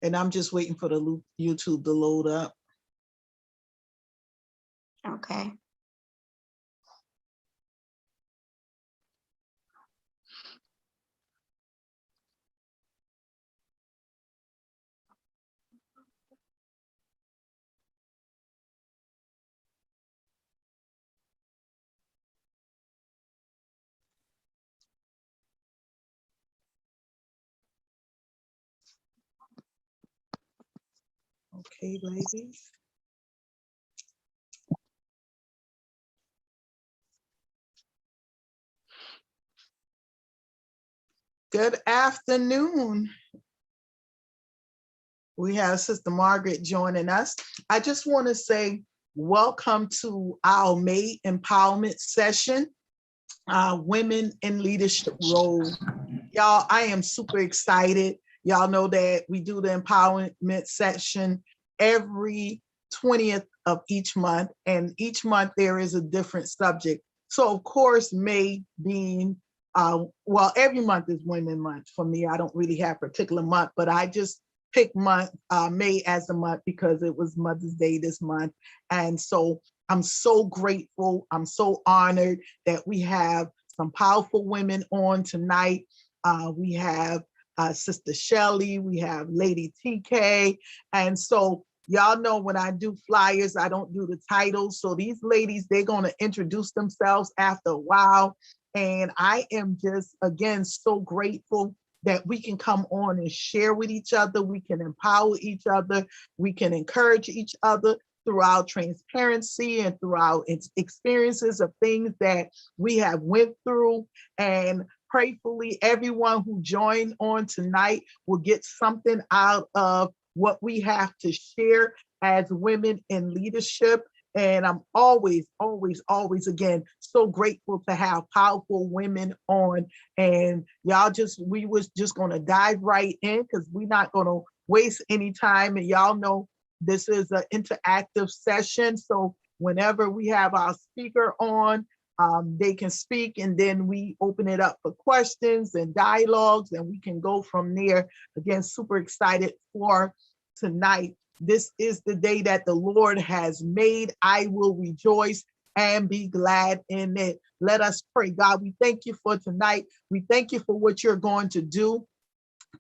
And I'm just waiting for the YouTube to load up. Okay. Okay, ladies. Good afternoon. We have Sister Margaret joining us. I just want to say welcome to our May Empowerment Session, Women in Leadership Role. Y'all, I am super excited. Y'all know that we do the empowerment session every 20th of each month, and each month there is a different subject. So of course, May being, well, every month is Women Month for me. I don't really have a particular month, but I just picked May as a month because it was Mother's Day this month. And so I'm so grateful. I'm so honored that we have some powerful women on tonight. We have Sister Shelley, we have Lady TK. And so y'all know when I do flyers, I don't do the titles. So these ladies, they're going to introduce themselves after a while. And I am just, again, so grateful that we can come on and share with each other. We can empower each other. We can encourage each other through our transparency and through our experiences of things that we have went through. And prayerfully, everyone who joined on tonight will get something out of what we have to share as women in leadership. And I'm always, always, always, again, so grateful to have powerful women on. And y'all we was just going to dive right in because we're not going to waste any time. And y'all know this is an interactive session. So whenever we have our speaker on, they can speak, and then we open it up for questions and dialogues, and we can go from there. Again, super excited for tonight. This is the day that the Lord has made. I will rejoice and be glad in it. Let us pray. God, we thank you for tonight. We thank you for what you're going to do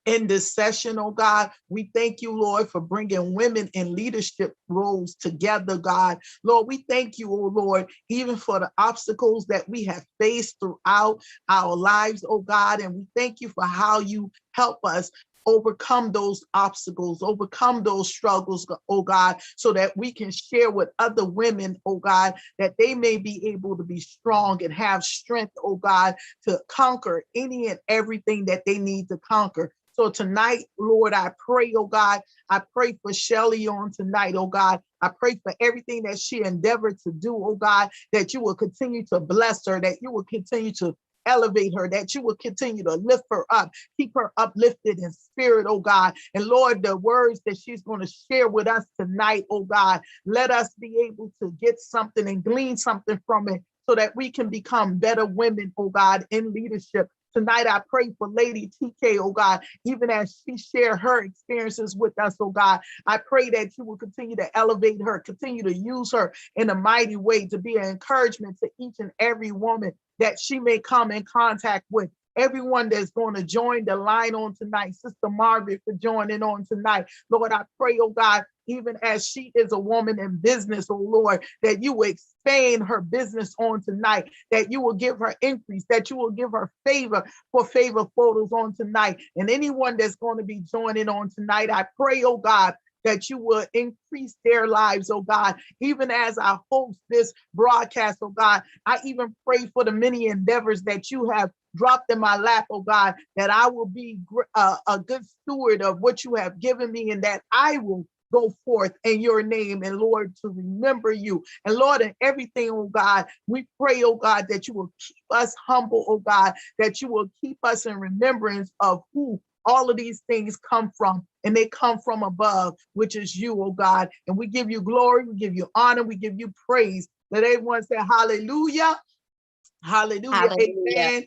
in this session, oh God. We thank you, Lord, for bringing women in leadership roles together, God. Lord, we thank you, oh Lord, even for the obstacles that we have faced throughout our lives, oh God. And we thank you for how you help us overcome those obstacles, overcome those struggles, oh God, so that we can share with other women, oh God, that they may be able to be strong and have strength, oh God, to conquer any and everything that they need to conquer. So tonight, Lord, I pray, oh God, I pray for Shelley on tonight, oh God. I pray for everything that she endeavored to do, oh God, that you will continue to bless her, that you will continue to elevate her, that you will continue to lift her up, keep her uplifted in spirit, oh God. And Lord, the words that she's going to share with us tonight, oh God, let us be able to get something and glean something from it so that we can become better women, oh God, in leadership. Tonight, I pray for Lady TK, oh God, even as she shared her experiences with us, oh God. I pray that you will continue to elevate her, continue to use her in a mighty way to be an encouragement to each and every woman that she may come in contact with. Everyone that's going to join the line on tonight, Sister Margaret for joining on tonight. Lord, I pray, oh God, even as she is a woman in business, oh Lord, that you will expand her business on tonight, that you will give her increase, that you will give her favor for favor photos on tonight. And anyone that's going to be joining on tonight, I pray, oh God, that you will increase their lives, oh God, even as I host this broadcast, oh God. I even pray for the many endeavors that you have dropped in my lap, oh God, that I will be a good steward of what you have given me, and that I will go forth in your name, and Lord, to remember you. And Lord, in everything, oh God, we pray, oh God, that you will keep us humble, oh God, that you will keep us in remembrance of who all of these things come from, and they come from above, which is you, oh God. And we give you glory, we give you honor, we give you praise. Let everyone say hallelujah, hallelujah, Hallelujah. amen,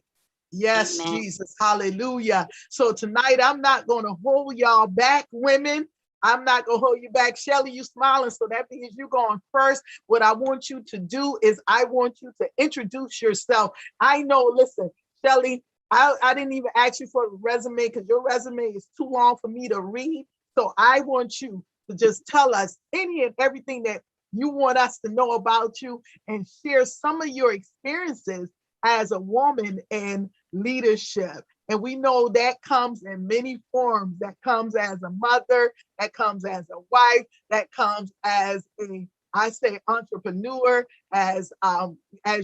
Yes, Amen. Jesus. Hallelujah. So tonight, I'm not going to hold y'all back, women. I'm not going to hold you back. Shelly, you smiling, so that means you're going first. What I want you to do is I want you to introduce yourself. I know, listen, Shelly, I didn't even ask you for a resume because your resume is too long for me to read. So I want you to just tell us any and everything that you want us to know about you and share some of your experiences as a woman in leadership. And we know that comes in many forms. That comes as a mother, that comes as a wife, that comes as a, I say, entrepreneur, as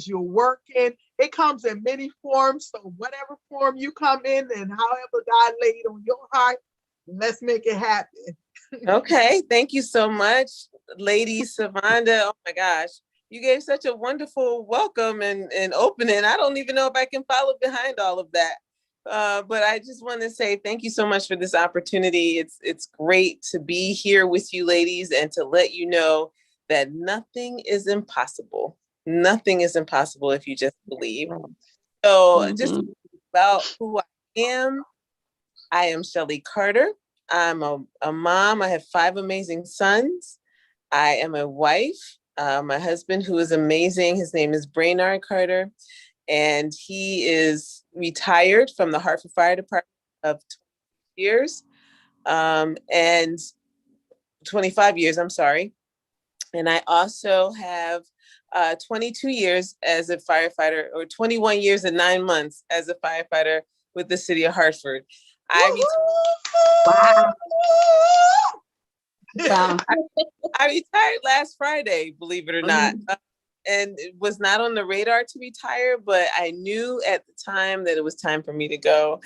you're working. It comes in many forms. So whatever form you come in and however God laid on your heart, let's make it happen. Okay, thank you so much, Lady Savanda. Oh my gosh, you gave such a wonderful welcome and opening. I don't even know if I can follow behind all of that. But I just want to say thank you so much for this opportunity. It's great to be here with you ladies and to let you know that nothing is impossible. Nothing is impossible if you just believe. So just about who I am Shelly Carter. I'm a mom. I have 5 amazing sons. I am a wife. My husband, who is amazing, his name is Brainard Carter, and he is retired from the Hartford Fire Department of 20 years, and 25 years, I'm sorry. And I also have 22 years as a firefighter, or 21 years and 9 months as a firefighter with the city of Hartford. Wow. Wow. I retired last Friday, believe it or not. And it was not on the radar to retire, but I knew at the time that it was time for me to go.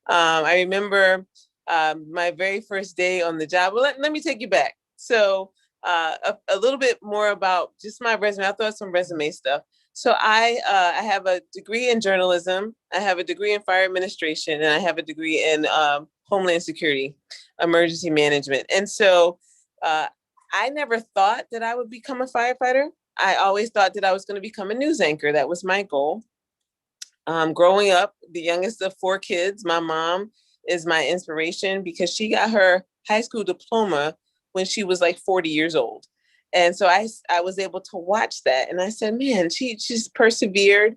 I remember my very first day on the job. Well, let me take you back. So a little bit more about just my resume. I'll throw out some resume stuff. So I have a degree in journalism. I have a degree in fire administration, and I have a degree in Homeland Security, emergency management. And so I never thought that I would become a firefighter. I always thought that I was going to become a news anchor. That was my goal. Growing up, the youngest of 4 kids, my mom is my inspiration because she got her high school diploma when she was like 40 years old. And so I was able to watch that. And I said, man, she's persevered,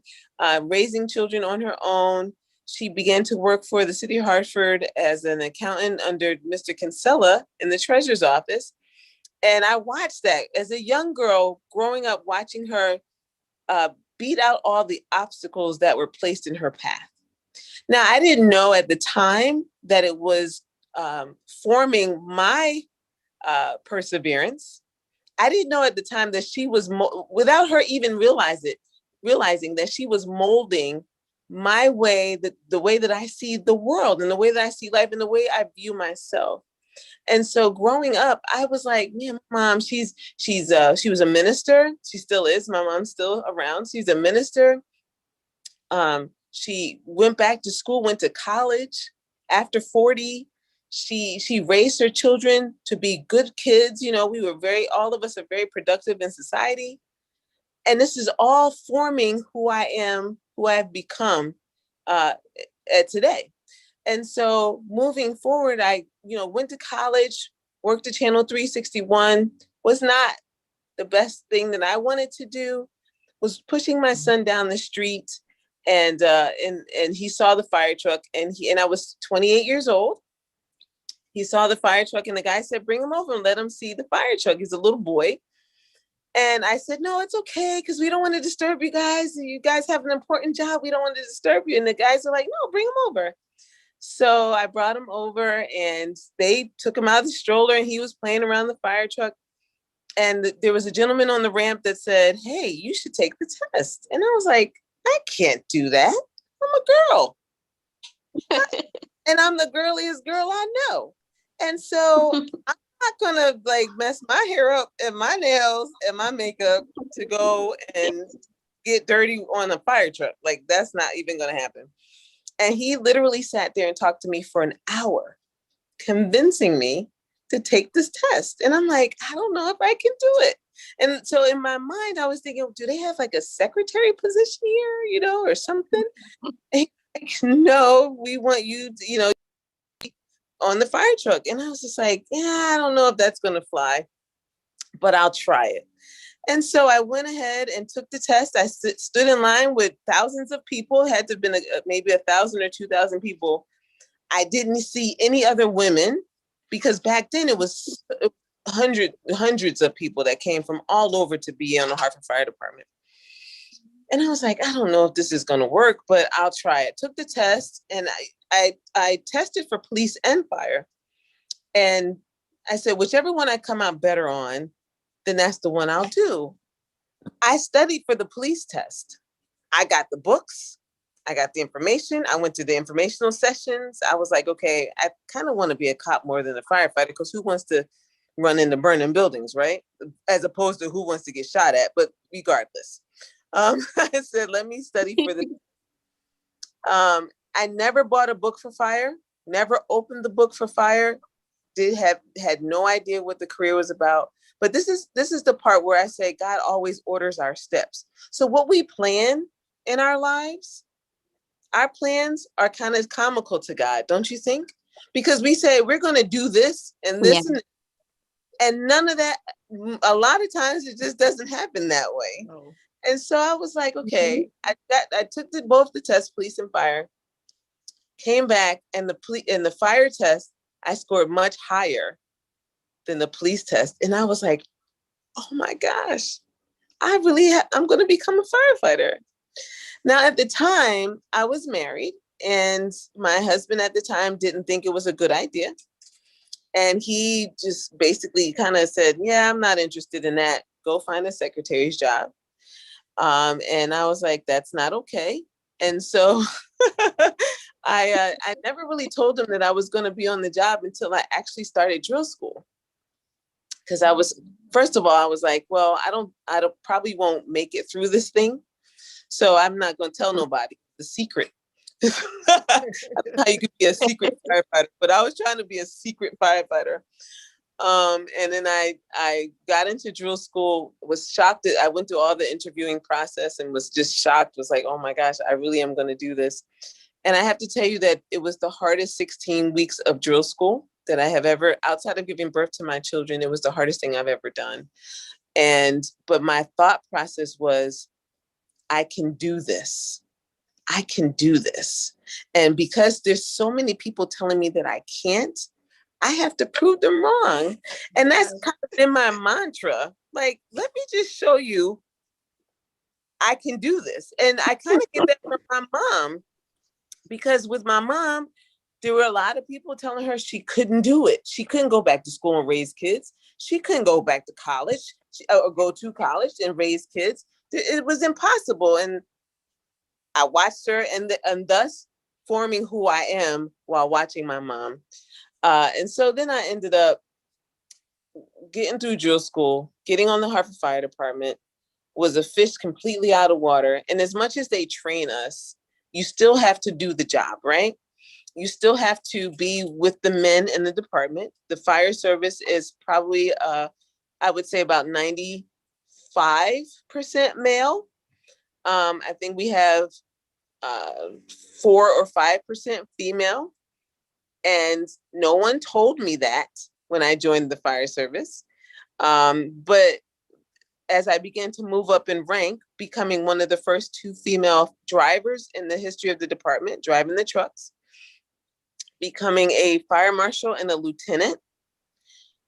raising children on her own. She began to work for the city of Hartford as an accountant under Mr. Kinsella in the treasurer's office. And I watched that as a young girl growing up, watching her beat out all the obstacles that were placed in her path. Now, I didn't know at the time that it was forming my perseverance. I didn't know at the time that she was, without her even realizing that she was molding my way, the way that I see the world and the way that I see life and the way I view myself. And so growing up, I was like, man, mom, she was a minister. She still is. My mom's still around. She's a minister. She went back to school, went to college. After 40, she raised her children to be good kids. You know, all of us are very productive in society. And this is all forming who I am, who I've become at today. And so moving forward, I, went to college, worked at Channel 361, was not the best thing that I wanted to do, was pushing my son down the street, and he saw the fire truck, and I was 28 years old. He saw the fire truck, and the guy said, bring him over and let him see the fire truck. He's a little boy. And I said, no, it's okay, because we don't want to disturb you guys. You guys have an important job. We don't want to disturb you. And the guys are like, no, bring him over. So I brought him over, and they took him out of the stroller, and he was playing around the fire truck. And there was a gentleman on the ramp that said, hey, you should take the test. And I was like, I can't do that. I'm a girl. And I'm the girliest girl I know. And so I'm not gonna mess my hair up and my nails and my makeup to go and get dirty on a fire truck. Like, that's not even gonna happen. And he literally sat there and talked to me for an hour, convincing me to take this test. And I'm like, I don't know if I can do it. And so in my mind, I was thinking, do they have like a secretary position here, or something? And like, no, we want you to, on the fire truck. And I was just like, yeah, I don't know if that's going to fly, but I'll try it. And so I went ahead and took the test. I stood in line with thousands of people. It had to have been maybe 1,000 or 2,000 people. I didn't see any other women because back then it was hundreds of people that came from all over to be on the Hartford Fire Department. And I was like, I don't know if this is going to work, but I'll try it. Took the test, and I tested for police and fire. And I said, whichever one I come out better on, then that's the one I'll do. I studied for the police test. I got the books. I got the information. I went to the informational sessions. I was like, okay, I kind of want to be a cop more than a firefighter, because who wants to run into burning buildings, right? As opposed to who wants to get shot at, but regardless. I said, let me study for this. I never bought a book for fire, never opened the book for fire, had no idea what the career was about. But this is the part where I say God always orders our steps. So what we plan in our lives, our plans are kind of comical to God, don't you think? Because we say we're going to do this and this, and none of that, a lot of times it just doesn't happen that way. Oh. And so I was like, okay, I took both the tests, police and fire, came back, and the fire test, I scored much higher than the police test. And I was like, oh my gosh, I'm going to become a firefighter. Now, at the time, I was married, and my husband at the time didn't think it was a good idea. And he just basically kind of said, yeah, I'm not interested in that. Go find a secretary's job. And I was like, that's not okay. And so I never really told him that I was going to be on the job until I actually started drill school. Because first of all, I was like, well, I probably won't make it through this thing. So I'm not going to tell nobody the secret. I don't know how you could be a secret firefighter, but I was trying to be a secret firefighter. And then I got into drill school, was shocked that I went through all the interviewing process and was just shocked, was like, oh my gosh, I really am going to do this. And I have to tell you that it was the hardest 16 weeks of drill school that I have ever, outside of giving birth to my children, it was the hardest thing I've ever done. But my thought process was, I can do this. I can do this. And because there's so many people telling me that I can't, I have to prove them wrong. And that's kind of been my mantra. Like, let me just show you I can do this. And I kind of get that from my mom, because with my mom, there were a lot of people telling her she couldn't do it. She couldn't go back to school and raise kids. She couldn't go back to college or go to college and raise kids. It was impossible. And I watched her and thus forming who I am while watching my mom. And so then I ended up getting through drill school, getting on the Hartford Fire Department, was a fish completely out of water. And as much as they train us, you still have to do the job, right? You still have to be with the men in the department. The fire service is probably, I would say about 95% male. I think we have 4 or 5% female. And no one told me that when I joined the fire service. But as I began to move up in rank, becoming one of the first 2 female drivers in the history of the department, driving the trucks, becoming a fire marshal and a lieutenant,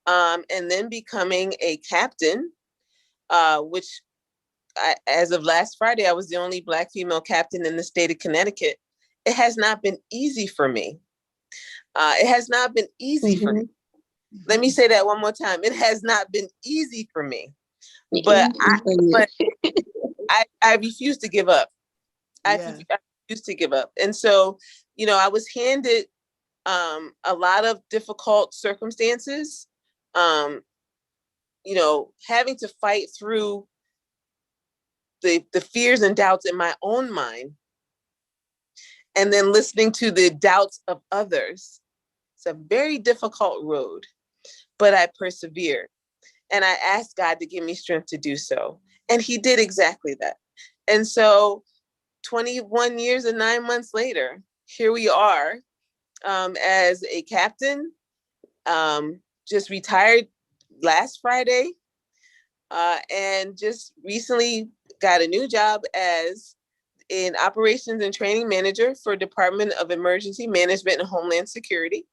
and then becoming a captain, which as of last Friday, I was the only Black female captain in the state of Connecticut. It has not been easy for me. It has not been easy for me. Let me say that one more time. It has not been easy for me, but I refuse to give up. I refuse to give up. And so, I was handed a lot of difficult circumstances, having to fight through the fears and doubts in my own mind, and then listening to the doubts of others. It's a very difficult road, but I persevered. And I asked God to give me strength to do so. And he did exactly that. And so 21 years and 9 months later, here we are, as a captain, just retired last Friday, and just recently got a new job as an operations and training manager for Department of Emergency Management and Homeland Security.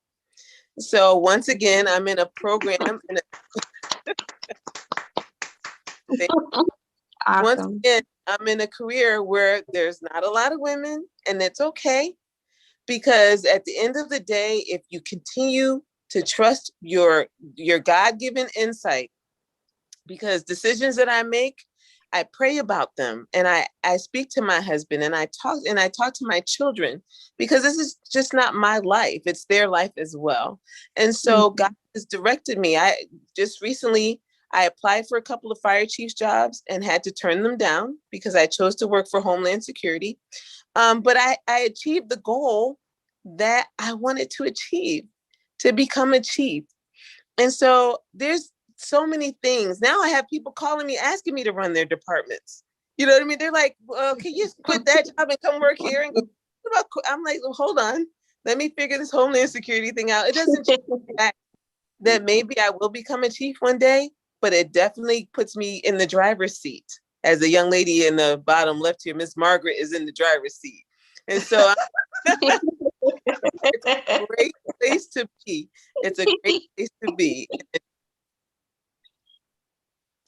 So once again, I'm in a program. Awesome. Once again, I'm in a career where there's not a lot of women, and it's okay, because at the end of the day, if you continue to trust your God-given insight, because decisions that I make, I pray about them, and I speak to my husband, and I talk to my children, because this is just not my life, it's their life as well. And so God has directed me. I just recently, I applied for a couple of fire chiefs jobs and had to turn them down because I chose to work for Homeland Security. But I achieved the goal that I wanted to achieve, to become a chief. And so there's so many things. Now I have people calling me, asking me to run their departments. You know what I mean? They're like, well, can you quit that job and come work here? And go, I'm like, well, hold on. Let me figure this Homeland Security thing out. It doesn't change the fact that maybe I will become a chief one day, but it definitely puts me in the driver's seat. As a young lady in the bottom left here, Miss Margaret is in the driver's seat. And so it's a great place to be. It's a great place to be.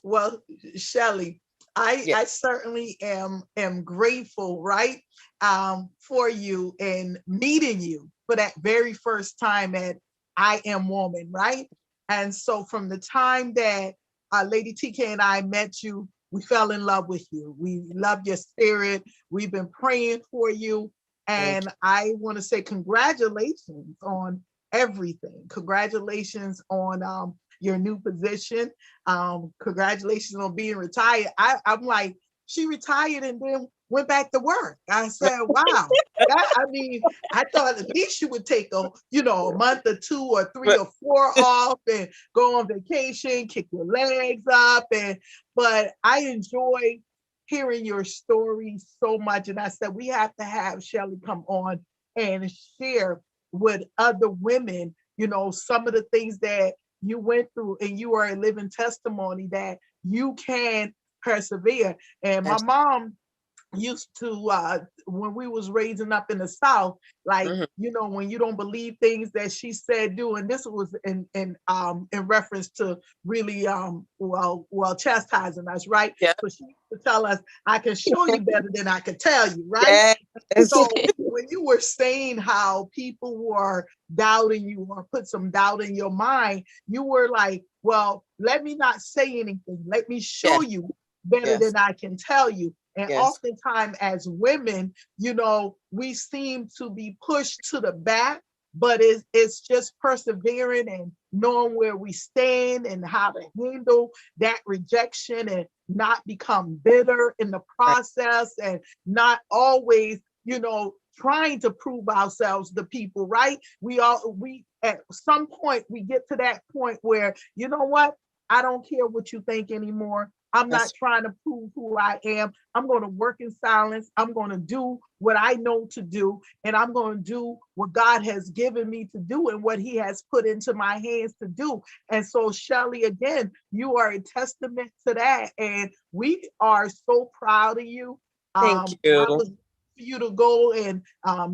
Well, Shelley, I certainly am grateful, right, for you and meeting you for that very first time at I Am Woman, right? And so from the time that Lady TK and I met you, we fell in love with you. We love your spirit. We've been praying for you. And I want to say congratulations on everything. Congratulations on your new position. Congratulations on being retired. I'm like, she retired and then went back to work. I said, wow. I thought at least you would take a month or 2 or 3 or 4 off and go on vacation, kick your legs up. But I enjoy hearing your story so much. And I said, we have to have Shelley come on and share with other women, some of the things that you went through, and you are a living testimony that you can persevere. And my mom used to, when we was raising up in the South, like, when you don't believe things that she said, do, and this was in reference to really, chastising us, right? Yeah. So she used to tell us, I can show you better than I can tell you, right? Yes. So when you were saying how people were doubting you or put some doubt in your mind, you were like, well, let me not say anything. Let me show you better than I can tell you. And oftentimes as women, we seem to be pushed to the back, but it's just persevering and knowing where we stand and how to handle that rejection and not become bitter in the process and not always, trying to prove ourselves to people, right? We at some point, we get to that point where, you know what? I don't care what you think anymore. I'm not trying to prove who I am. I'm going to work in silence. I'm going to do what I know to do. And I'm going to do what God has given me to do and what he has put into my hands to do. And so, Shelley, again, you are a testament to that. And we are so proud of you. Thank you. I was for you to go and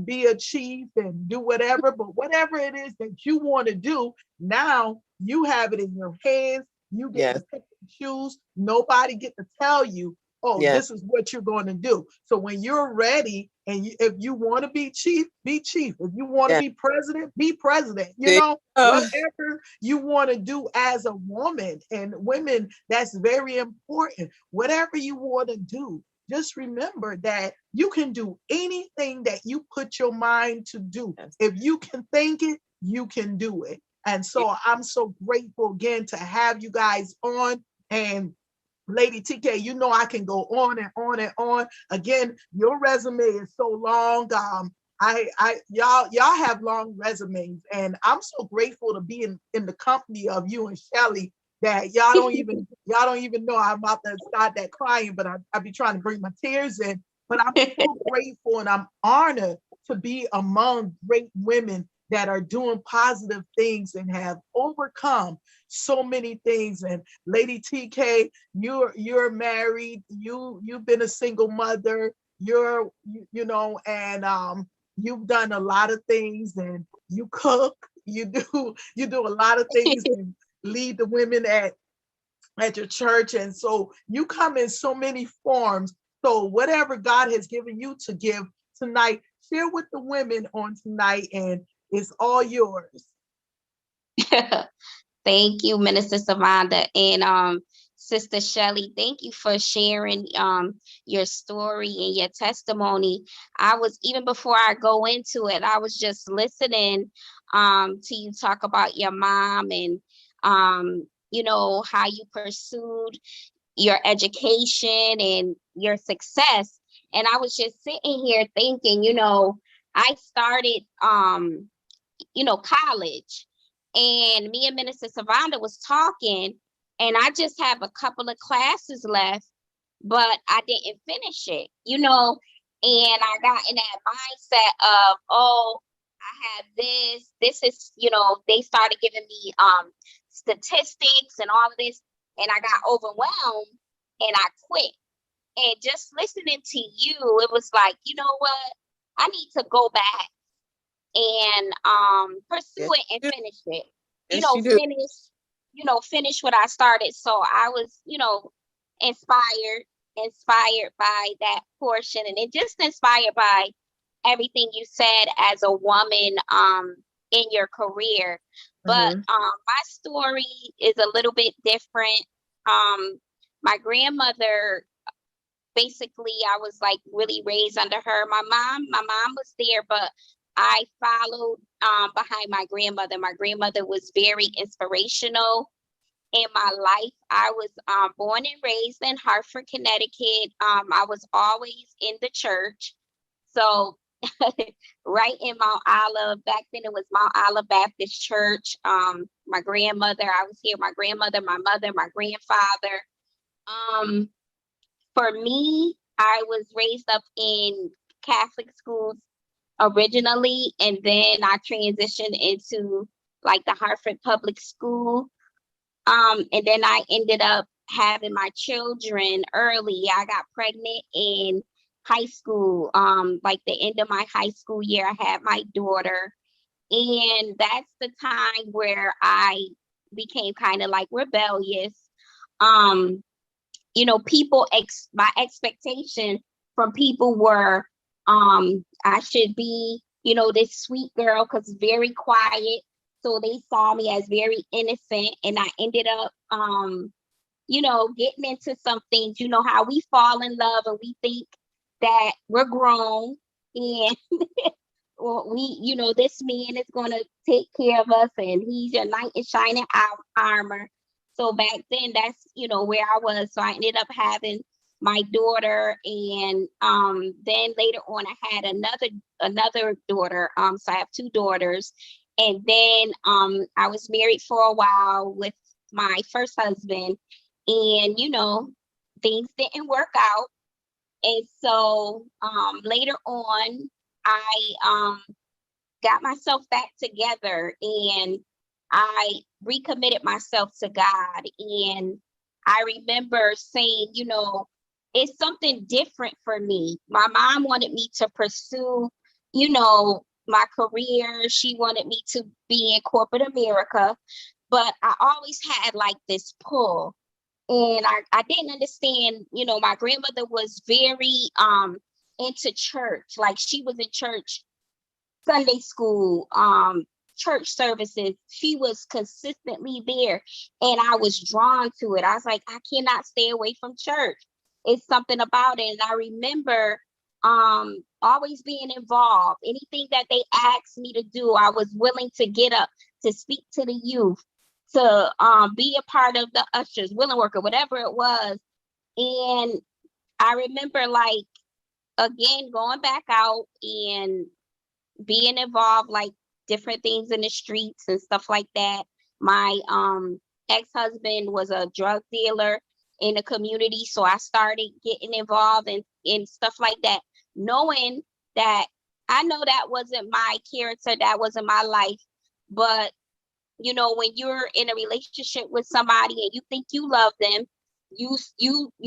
be a chief and do whatever, but whatever it is that you want to do, now you have it in your hands. You get to pick and choose. Nobody get to tell you, this is what you're going to do. So when you're ready, and if you want to be chief, be chief. If you want to be president, be president. Whatever you want to do as a woman, and women, that's very important. Whatever you want to do, just remember that you can do anything that you put your mind to do. If you can think it, you can do it. And so I'm so grateful again to have you guys on. And Lady TK, I can go on and on and on. Again, your resume is so long. Y'all have long resumes, and I'm so grateful to be in the company of you and Shelley that y'all don't even know I'm about to start that crying, but I be trying to bring my tears in But I'm so grateful and I'm honored to be among great women that are doing positive things and have overcome so many things. And Lady TK, you're married, you've been a single mother, and you've done a lot of things, and you cook, you do a lot of things and lead the women at your church. And so you come in so many forms. So whatever God has given you to give tonight, share with the women on tonight, and it's all yours. Thank you, Minister Savanda. And Sister Shelley, thank you for sharing your story and your testimony. I was, even before I go into it, I was just listening to you talk about your mom and how you pursued your education and your success. And I was just sitting here thinking, I started college, and me and Minister Savanda was talking, and I just have a couple of classes left, but I didn't finish it, and I got in that mindset of, oh, I have this is, they started giving me statistics and all of this, and I got overwhelmed and I quit. And just listening to you, it was like, you know what? I need to go back and pursue it and finish it. Finish what I started. So I was, inspired by that portion, and it just inspired by everything you said as a woman in your career. But my story is a little bit different. My grandmother, basically, I was like really raised under her. My mom was there, but I followed behind my grandmother. My grandmother was very inspirational in my life. I was born and raised in Hartford, Connecticut. I was always in the church. So right in Mount Olive, back then it was Mount Olive Baptist Church. My grandmother, I was here, my grandmother, my mother, my grandfather. For me, I was raised up in Catholic schools originally, and then I transitioned into like the Hartford Public School. And then I ended up having my children early. I got pregnant in high school. Like the end of my high school year, I had my daughter. And that's the time where I became kind of like rebellious. My expectation from people were I should be, this sweet girl, because very quiet. So they saw me as very innocent, and I ended up getting into some things. You know how we fall in love and we think that we're grown, and well, this man is gonna take care of us, and he's your knight in shining armor. So back then, that's where I was. So I ended up having my daughter, and then later on I had another daughter. So I have two daughters, and then I was married for a while with my first husband, and things didn't work out. And so later on I got myself back together, and I recommitted myself to God. And I remember saying, it's something different for me. My mom wanted me to pursue, my career. She wanted me to be in corporate America, but I always had like this pull. And I didn't understand, my grandmother was very into church. Like she was in church, Sunday school, church services. She was consistently there, and I was drawn to it. I was like, I cannot stay away from church. It's something about it. And I remember always being involved. Anything that they asked me to do, I was willing to get up, to speak to the youth, to be a part of the ushers, willing worker, whatever it was. And I remember, like, again, going back out and being involved, like different things in the streets and stuff like that. My ex-husband was a drug dealer. in the community. So I started getting involved in stuff like that, knowing that I know that wasn't my character, that wasn't my life. But, you know, when you're in a relationship with somebody and you think you love them, you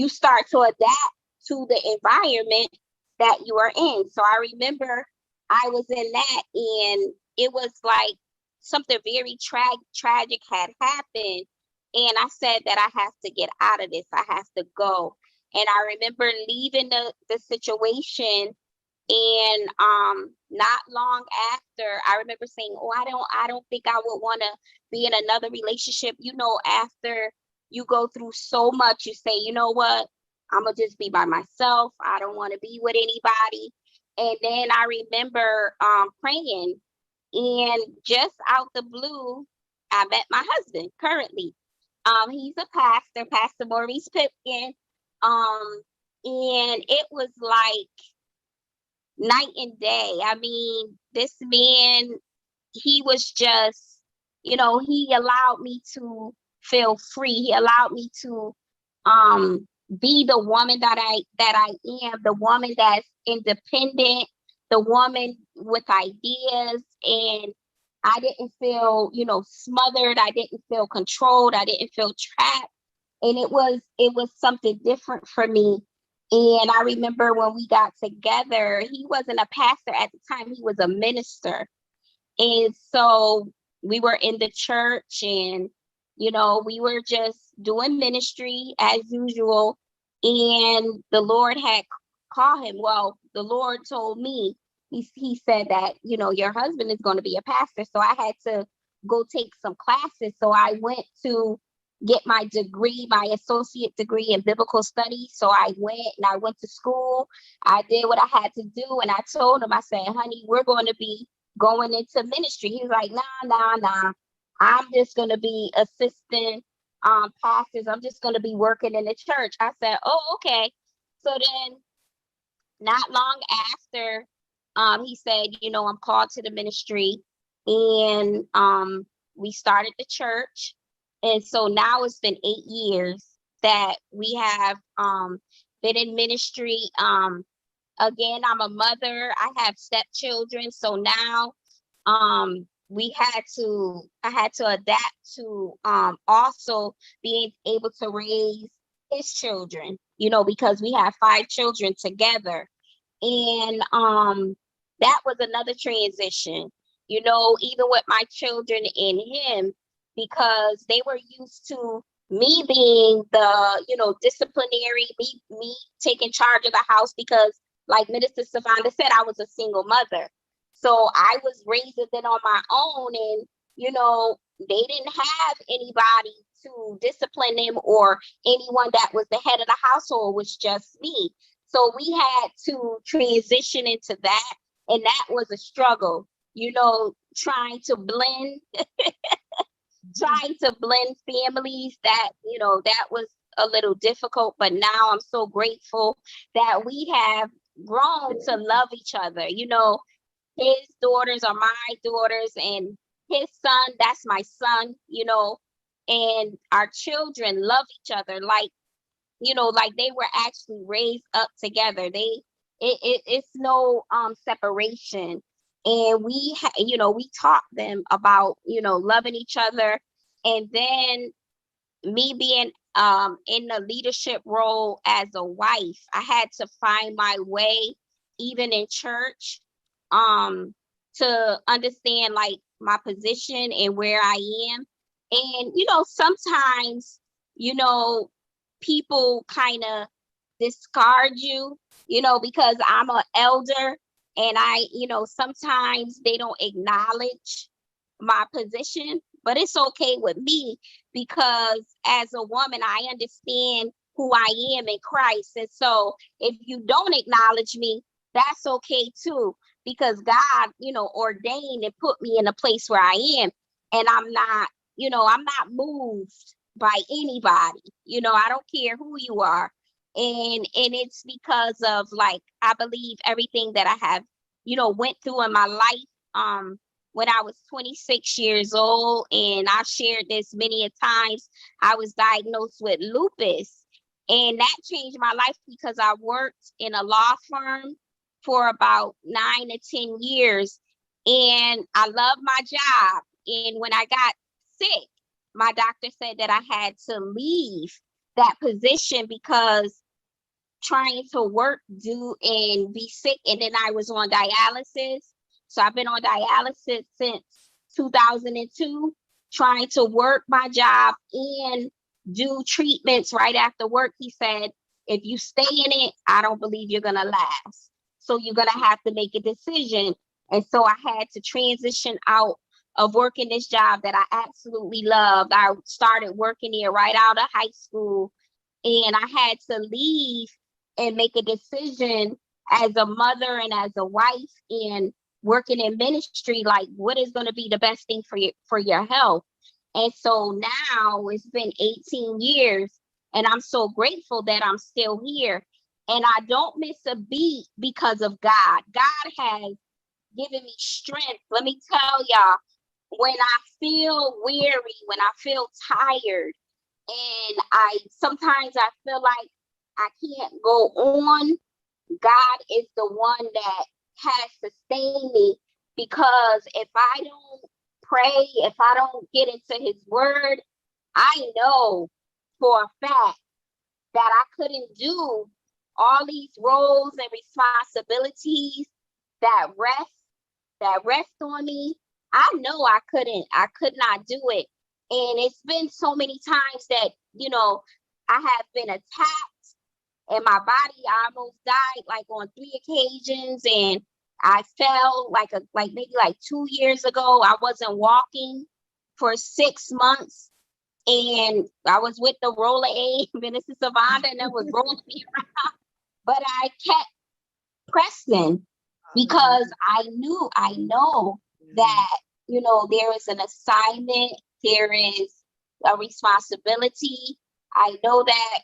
start to adapt to the environment that you are in. So I remember I was in that, and it was like something very tragic had happened. And I said that I have to get out of this. I have to go. And I remember leaving the situation, and not long after, I remember saying, oh, I don't think I would want to be in another relationship. You know, after you go through so much, you say, you know what, I'm gonna just be by myself. I don't want to be with anybody. And then I remember praying, and just out the blue, I met my husband currently. He's a pastor, Pastor Maurice Pipkin. And it was like night and day. I mean, this man, he was just, you know, he allowed me to feel free. He allowed me to be the woman that I am, the woman that's independent, the woman with ideas. And I didn't feel, you know, smothered. I didn't feel controlled. I didn't feel trapped. And it was something different for me. And I remember when we got together, he wasn't a pastor at the time, he was a minister. And so we were in the church, and, you know, we were just doing ministry as usual. And the Lord had called him. Well, the Lord told me, he said that, you know, your husband is going to be a pastor. So I had to go take some classes. So I went to get my degree, my associate degree in biblical studies. So I went to school. I did what I had to do. And I told him, I said, honey, we're going to be going into ministry. He was like, nah. I'm just going to be assistant pastors. I'm just going to be working in the church. I said, oh, okay. So then not long after, he said, you know, I'm called to the ministry. And we started the church. And so now it's been 8 years that we have been in ministry. Again, I'm a mother. I have stepchildren. So now I had to adapt to also being able to raise his children, you know, because we have 5 children together. And that was another transition, you know, even with my children and him, because they were used to me being the, you know, disciplinary, me taking charge of the house, because like Minister Savanda said, I was a single mother. So I was raising it on my own, and, you know, they didn't have anybody to discipline them, or anyone that was the head of the household. Was just me. So we had to transition into that. And that was a struggle, you know, trying to blend families. That, you know, that was a little difficult. But now I'm so grateful that we have grown to love each other. You know, his daughters are my daughters, and his son, that's my son, you know, and our children love each other like, you know, like they were actually raised up together. It's no separation. And you know, we taught them about, you know, loving each other. And then me being in a leadership role as a wife, I had to find my way, even in church, to understand like my position and where I am. And, you know, sometimes, you know, people kind of discard you, you know, because I'm an elder, and you know, sometimes they don't acknowledge my position. But it's okay with me, because as a woman, I understand who I am in Christ. And so if you don't acknowledge me, that's okay too, because God, you know, ordained and put me in a place where I am. And I'm not, you know, I'm not moved by anybody. You know, I don't care who you are. And it's because of, like, I believe everything that I have, you know, went through in my life. When I was 26 years old, and I shared this many a times, I was diagnosed with lupus. And that changed my life because I worked in a law firm for about 9 to 10 years. And I loved my job. And when I got sick, my doctor said that I had to leave that position because trying to work, do, and be sick. And then I was on dialysis. So I've been on dialysis since 2002, trying to work my job and do treatments right after work. He said, if you stay in it, I don't believe you're going to last. So you're going to have to make a decision. And so I had to transition out of working this job that I absolutely loved. I started working there right out of high school, and I had to leave and make a decision as a mother and as a wife and working in ministry, like what is going to be the best thing for your health. And so now it's been 18 years, and I'm so grateful that I'm still here. And I don't miss a beat because of God. God has given me strength. Let me tell y'all, when I feel weary, when I feel tired, and sometimes I feel like I can't go on, God is the one that has sustained me. Because if I don't pray, if I don't get into his word, I know for a fact that I couldn't do all these roles and responsibilities that rest on me. I know I could not do it. And it's been so many times that, I have been attacked and my body almost died like on 3 occasions. And I fell maybe 2 years ago. I wasn't walking for 6 months, and I was with the roller aid, Minister Savanda, and it was rolling me around. But I kept pressing because I know that, there is an assignment, there is a responsibility. I know that,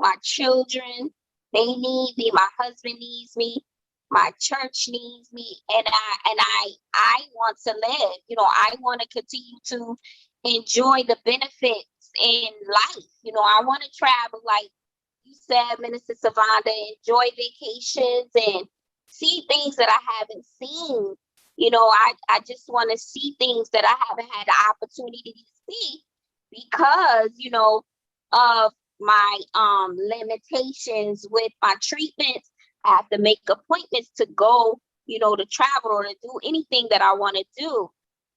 my children, they need me, my husband needs me, my church needs me, and I want to live. I want to continue to enjoy the benefits in life. I want to travel, like you said, Minister Savanda, enjoy vacations and see things that I haven't seen. I just want to see things that I haven't had the opportunity to see because, of my limitations with my treatments. I have to make appointments to go, to travel or to do anything that I want to do.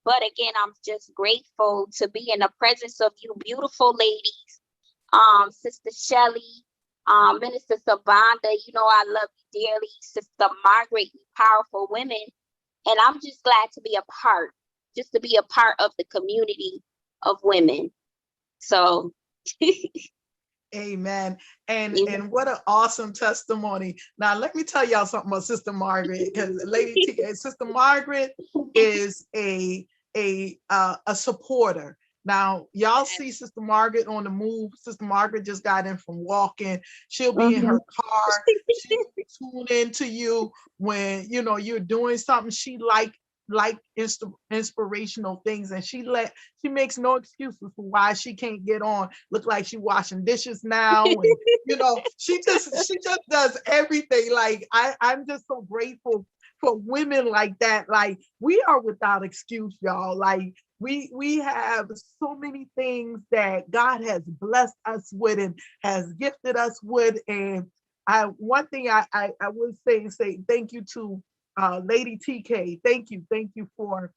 But again, I'm just grateful to be in the presence of you beautiful ladies. Sister Shelley, Minister Savanda, I love you dearly. Sister Margaret, you powerful women. And I'm just glad to be a part of the community of women. So amen. And what an awesome testimony. Now, let me tell y'all something about Sister Margaret, because Sister Margaret is a supporter. Now, y'all see Sister Margaret on the move. Sister Margaret just got in from walking. She'll be in her car. She'll tune into you when, you're doing something. She like inspirational things, and she makes no excuses for why she can't get on. Look like she washing dishes now, and she just does everything. Like I'm just so grateful for women like that. Like we are without excuse, y'all. Like we have so many things that God has blessed us with and has gifted us with. And one thing I would say thank you to Lady TK. Thank you for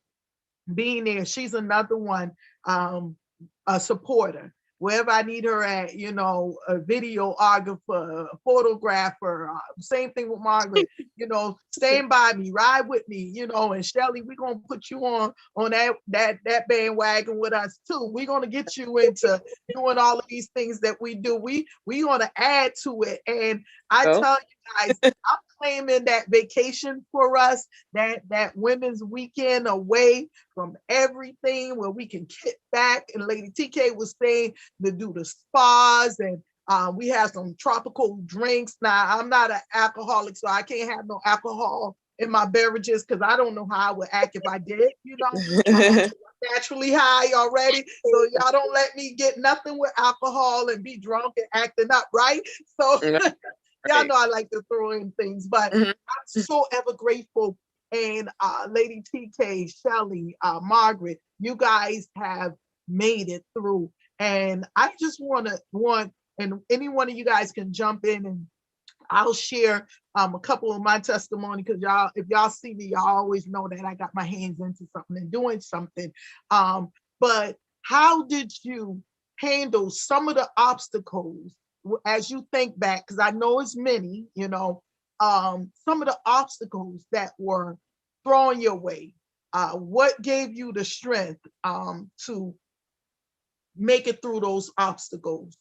being there. She's another one, a supporter. Wherever I need her at, a videographer, a photographer, same thing with Margaret, stand by me, ride with me, and Shelly, we're going to put you on that bandwagon with us too. We're going to get you into doing all of these things that we do. We going to add to it. And I tell you guys, I'm claiming that vacation for us, that women's weekend away from everything where we can kick back. And Lady TK was saying to do the spas, and we have some tropical drinks. Now, I'm not an alcoholic, so I can't have no alcohol in my beverages because I don't know how I would act if I did, naturally high already. So y'all don't let me get nothing with alcohol and be drunk and acting up, right? So y'all know I like to throw in things, but I'm so ever grateful. And Lady TK, Shelly, Margaret, you guys have made it through. And I just and any one of you guys can jump in, and I'll share a couple of my testimony, because y'all, if y'all see me, y'all always know that I got my hands into something and doing something. But how did you handle some of the obstacles as you think back? Because I know it's many, some of the obstacles that were thrown your way. What gave you the strength to make it through those obstacles?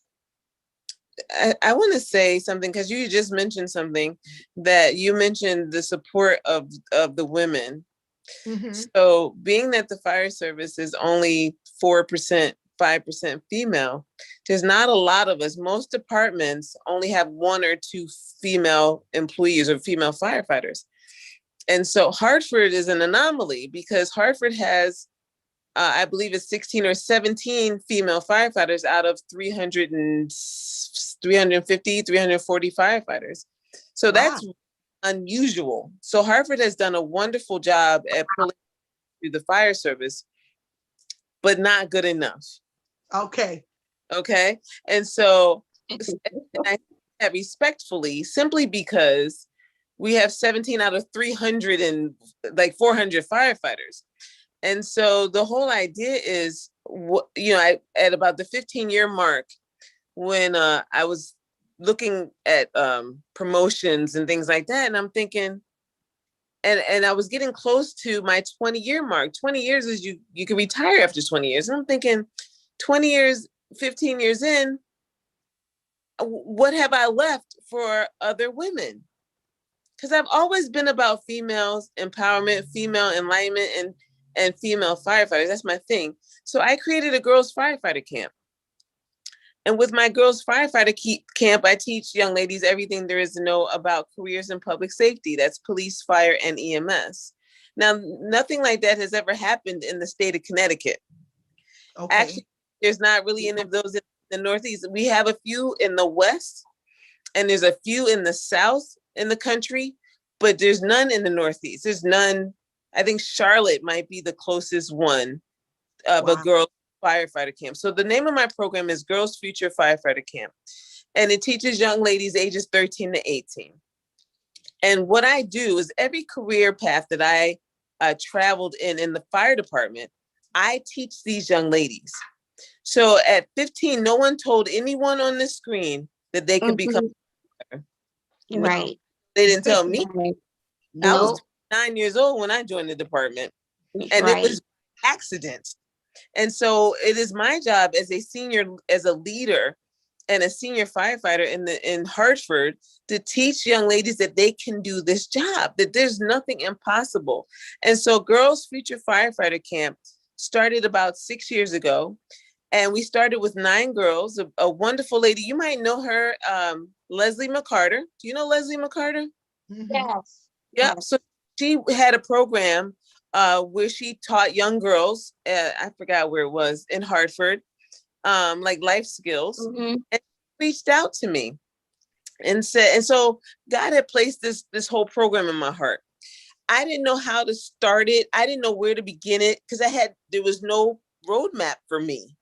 I want to say something, because you just mentioned something, that you mentioned the support of the women. So being that the fire service is only 4%, 5% female, there's not a lot of us. Most departments only have 1 or 2 female employees or female firefighters. And so Hartford is an anomaly, because Hartford has, I believe it's 16 or 17 female firefighters out of 350, 340 firefighters. So that's unusual. So Hartford has done a wonderful job at pulling through the fire service, but not good enough. Okay. And so I say that respectfully, simply because we have 17 out of 300 and like 400 firefighters. And so the whole idea is, I at about the 15-year mark, when I was looking at promotions and things like that, and I'm thinking, and I was getting close to my 20-year mark. 20 years is you can retire after 20 years. And I'm thinking, 20 years, 15 years in, what have I left for other women? Because I've always been about females empowerment, female enlightenment, and female firefighters. That's my thing. So I created a girls firefighter camp. And with my girls firefighter camp, I teach young ladies everything there is to know about careers in public safety. That's police, fire, and EMS. Now, nothing like that has ever happened in the state of Connecticut. Okay. Actually, there's not really any of those in the Northeast. We have a few in the West, and there's a few in the South in the country, but there's none in the Northeast. There's none. I think Charlotte might be the closest one of a girl firefighter camp. So the name of my program is Girls Future Firefighter Camp, and it teaches young ladies ages 13 to 18. And what I do is every career path that I traveled in the fire department, I teach these young ladies. So at 15, no one told anyone on the screen that they could become a firefighter. Right. They didn't tell me. No. I was 9 years old when I joined the department, and it was accidents. And so it is my job as a senior, as a leader and a senior firefighter in Hartford, to teach young ladies that they can do this job, that there's nothing impossible. And so Girls Future Firefighter Camp started about 6 years ago. And we started with 9 girls, a wonderful lady. You might know her, Leslie McCarter. Do you know Leslie McCarter? Yes. Yeah. Yes. So she had a program where she taught young girls, I forgot where it was, in Hartford, like life skills, and reached out to me and said, and so God had placed this whole program in my heart. I didn't know how to start it. I didn't know where to begin it, because there was no roadmap for me.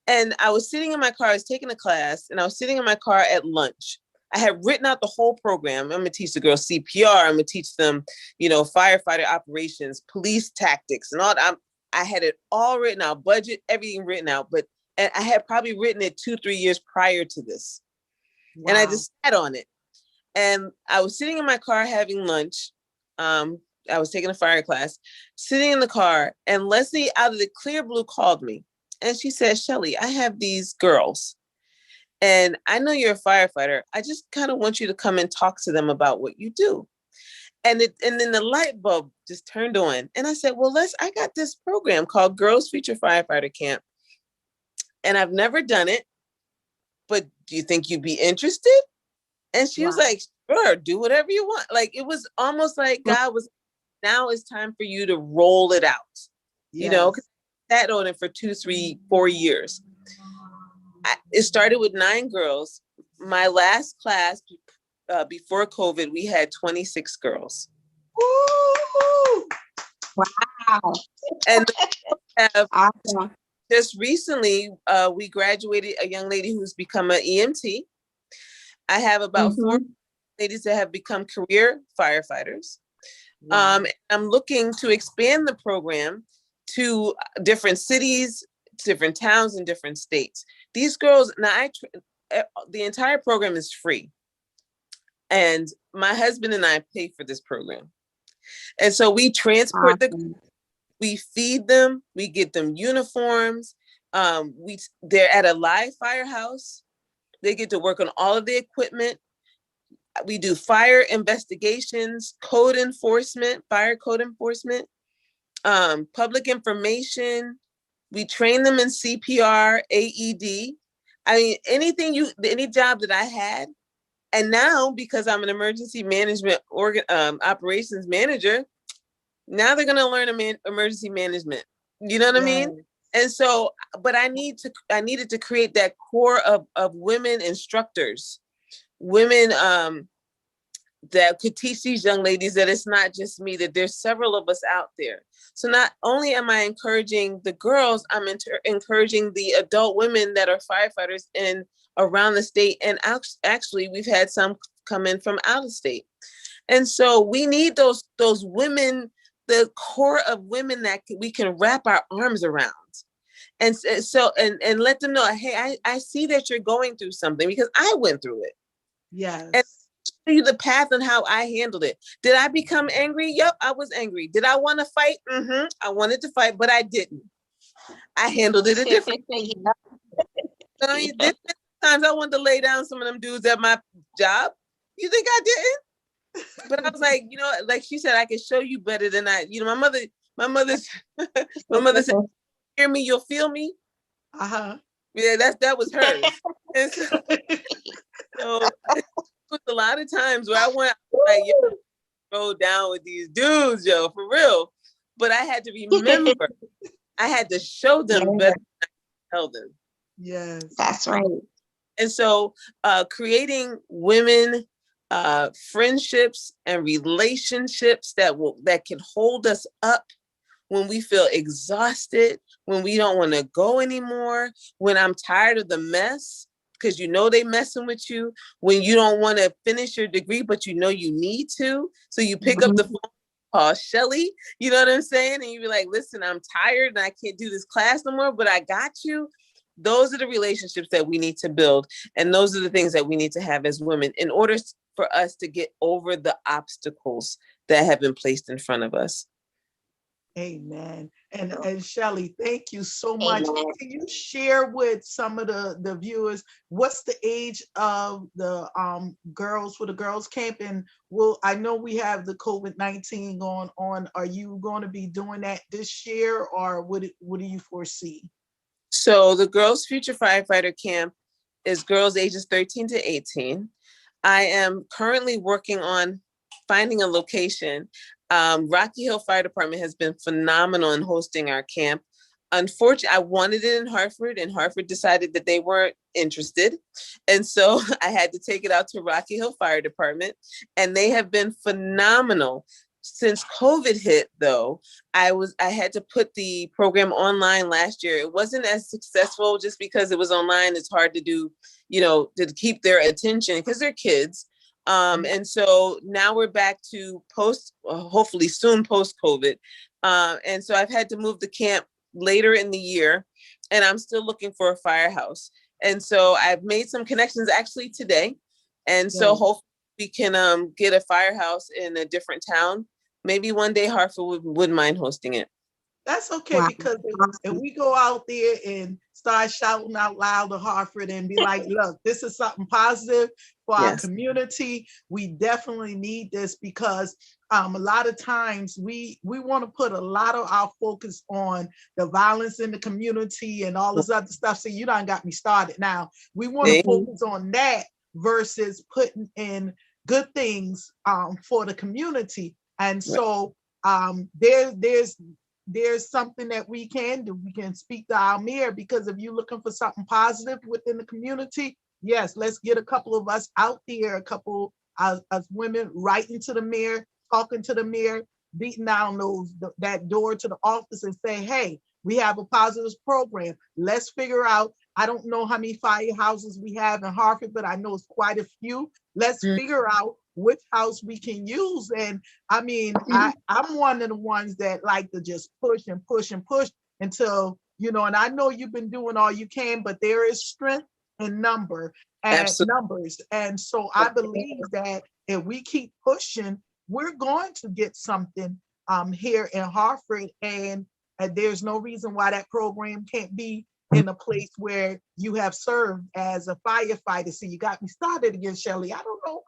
And I was sitting in my car, I was taking a class, and I was sitting in my car at lunch. I had written out the whole program. I'm gonna teach the girls CPR. I'm gonna teach them, firefighter operations, police tactics, and all that. I had it all written out, budget, everything written out. And I had probably written it 2-3 years prior to this. Wow. And I just sat on it. And I was sitting in my car having lunch. I was taking a fire class, sitting in the car, and Leslie out of the clear blue called me. And she said, Shelly, I have these girls, and I know you're a firefighter. I just kind of want you to come and talk to them about what you do. And then the light bulb just turned on. And I said, well, I got this program called Girls Future Firefighter Camp, and I've never done it, but do you think you'd be interested? And she was like, sure, do whatever you want. Like, it was almost like God was, now it's time for you to roll it out, sat on it for 2, 3, 4 years. It started with 9 girls. My last class before COVID, we had 26 girls. Woo! Wow. And have Awesome. just recently, we graduated a young lady who's become an EMT. I have about 4 ladies that have become career firefighters. Wow. I'm looking to expand the program to different cities, different towns, and different states. These girls, now the entire program is free. And my husband and I pay for this program. And so we transport we feed them, we get them uniforms. They're at a live firehouse. They get to work on all of the equipment. We do fire investigations, code enforcement, fire code enforcement, public information. We train them in CPR, AED. I mean, any job that I had. And now, because I'm an emergency management operations manager, now they're going to learn emergency management. You know what I mean? And so, but I needed to create that core of women instructors, women that could teach these young ladies that it's not just me, that there's several of us out there. So not only am I encouraging the girls, I'm encouraging the adult women that are firefighters in around the state. And actually, we've had some come in from out of state. And so we need those women, the core of women that we can wrap our arms around. And so, and let them know, hey, I see that you're going through something, because I went through it. Yes. And show you the path and how I handled it. Did I become angry? Yep, I was angry. Did I want to fight? I wanted to fight, but I didn't. I handled it a different way. There's times I wanted to lay down some of them dudes at my job. You think I didn't? But I was like, like she said, I can show you better than I. My mother said, hear me, you'll feel me. Yeah, that was hers. And so was a lot of times where I went like, yo, go down with these dudes, yo, for real. But I had to remember, I had to show them better than I tell them. Yes, that's right. And so creating women friendships and relationships that can hold us up when we feel exhausted, when we don't want to go anymore, when I'm tired of the mess, because they messing with you, when you don't want to finish your degree, but you need to. So you pick up the phone, call Shelly, you know what I'm saying? And you be like, listen, I'm tired and I can't do this class no more, but I got you. Those are the relationships that we need to build. And those are the things that we need to have as women in order for us to get over the obstacles that have been placed in front of us. Amen. And Shelly, thank you so much. Amen. Can you share with some of the viewers what's the age of the girls for the girls camp? And I know we have the COVID-19 going on. Are you going to be doing that this year, or what do you foresee? So the Girls Future Firefighter Camp is girls ages 13 to 18. I am currently working on finding a location. Rocky Hill Fire Department has been phenomenal in hosting our camp. Unfortunately, I wanted it in Hartford, and Hartford decided that they weren't interested. And so I had to take it out to Rocky Hill Fire Department, and they have been phenomenal. Since COVID hit, though, I had to put the program online last year. It wasn't as successful just because it was online. It's hard to do, to keep their attention because they're kids. And so now we're back to hopefully soon post-COVID. And so I've had to move the camp later in the year, and I'm still looking for a firehouse. And so I've made some connections actually today. And so hopefully we can get a firehouse in a different town. Maybe one day Hartford wouldn't mind hosting it. That's okay, because if we go out there and start shouting out loud to Hartford and be like, look, this is something positive for our community. We definitely need this, because a lot of times we want to put a lot of our focus on the violence in the community and all this other stuff. So you done got me started now. We want to focus on that versus putting in good things for the community. And so there's there's something that we can do. We can speak to our mayor, because if you're looking for something positive within the community, yes, let's get a couple of us out there, a couple of us women writing to the mayor, talking to the mayor, beating down that door to the office and say, hey, we have a positive program. Let's figure out, I don't know how many firehouses we have in Hartford, but I know it's quite a few. Let's figure out which house we can use. And I mean, I'm one of the ones that like to just push and push and push until, and I know you've been doing all you can, but there is strength in numbers. And so I believe that if we keep pushing, we're going to get something here in Hartford. And there's no reason why that program can't be in a place where you have served as a firefighter. See, you got me started again, Shelley. I don't know,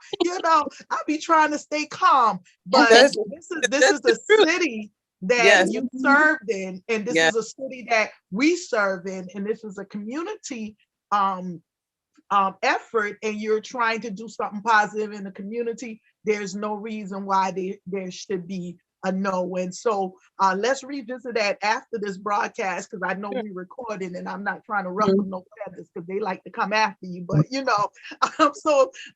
I be trying to stay calm, but this is a city that you served in, and this is a city that we serve in, and this is a community effort, and you're trying to do something positive in the community. There's no reason why there should be a no. And so let's revisit that after this broadcast, because I know we're recording, and I'm not trying to ruffle no feathers, because they like to come after you. But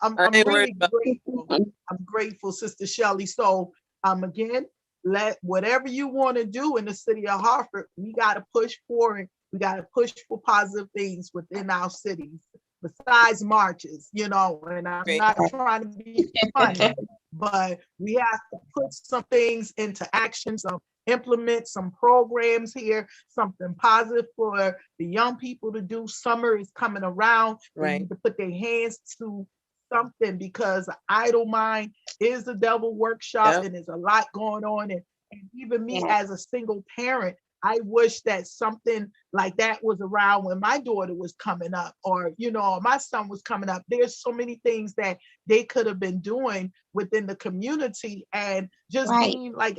I'm really grateful. I'm grateful, Sister Shelley. So again, let whatever you want to do in the city of Hartford, we got to push for it. We got to push for positive things within our cities, besides marches, and I'm not trying to be funny, but we have to put some things into action, implement some programs here, something positive for the young people to do. Summer is coming around. They need to put their hands to something, because idle mind is the devil workshop, and there's a lot going on. And even me as a single parent, I wish that something like that was around when my daughter was coming up, or, my son was coming up. There's so many things that they could have been doing within the community, and just being like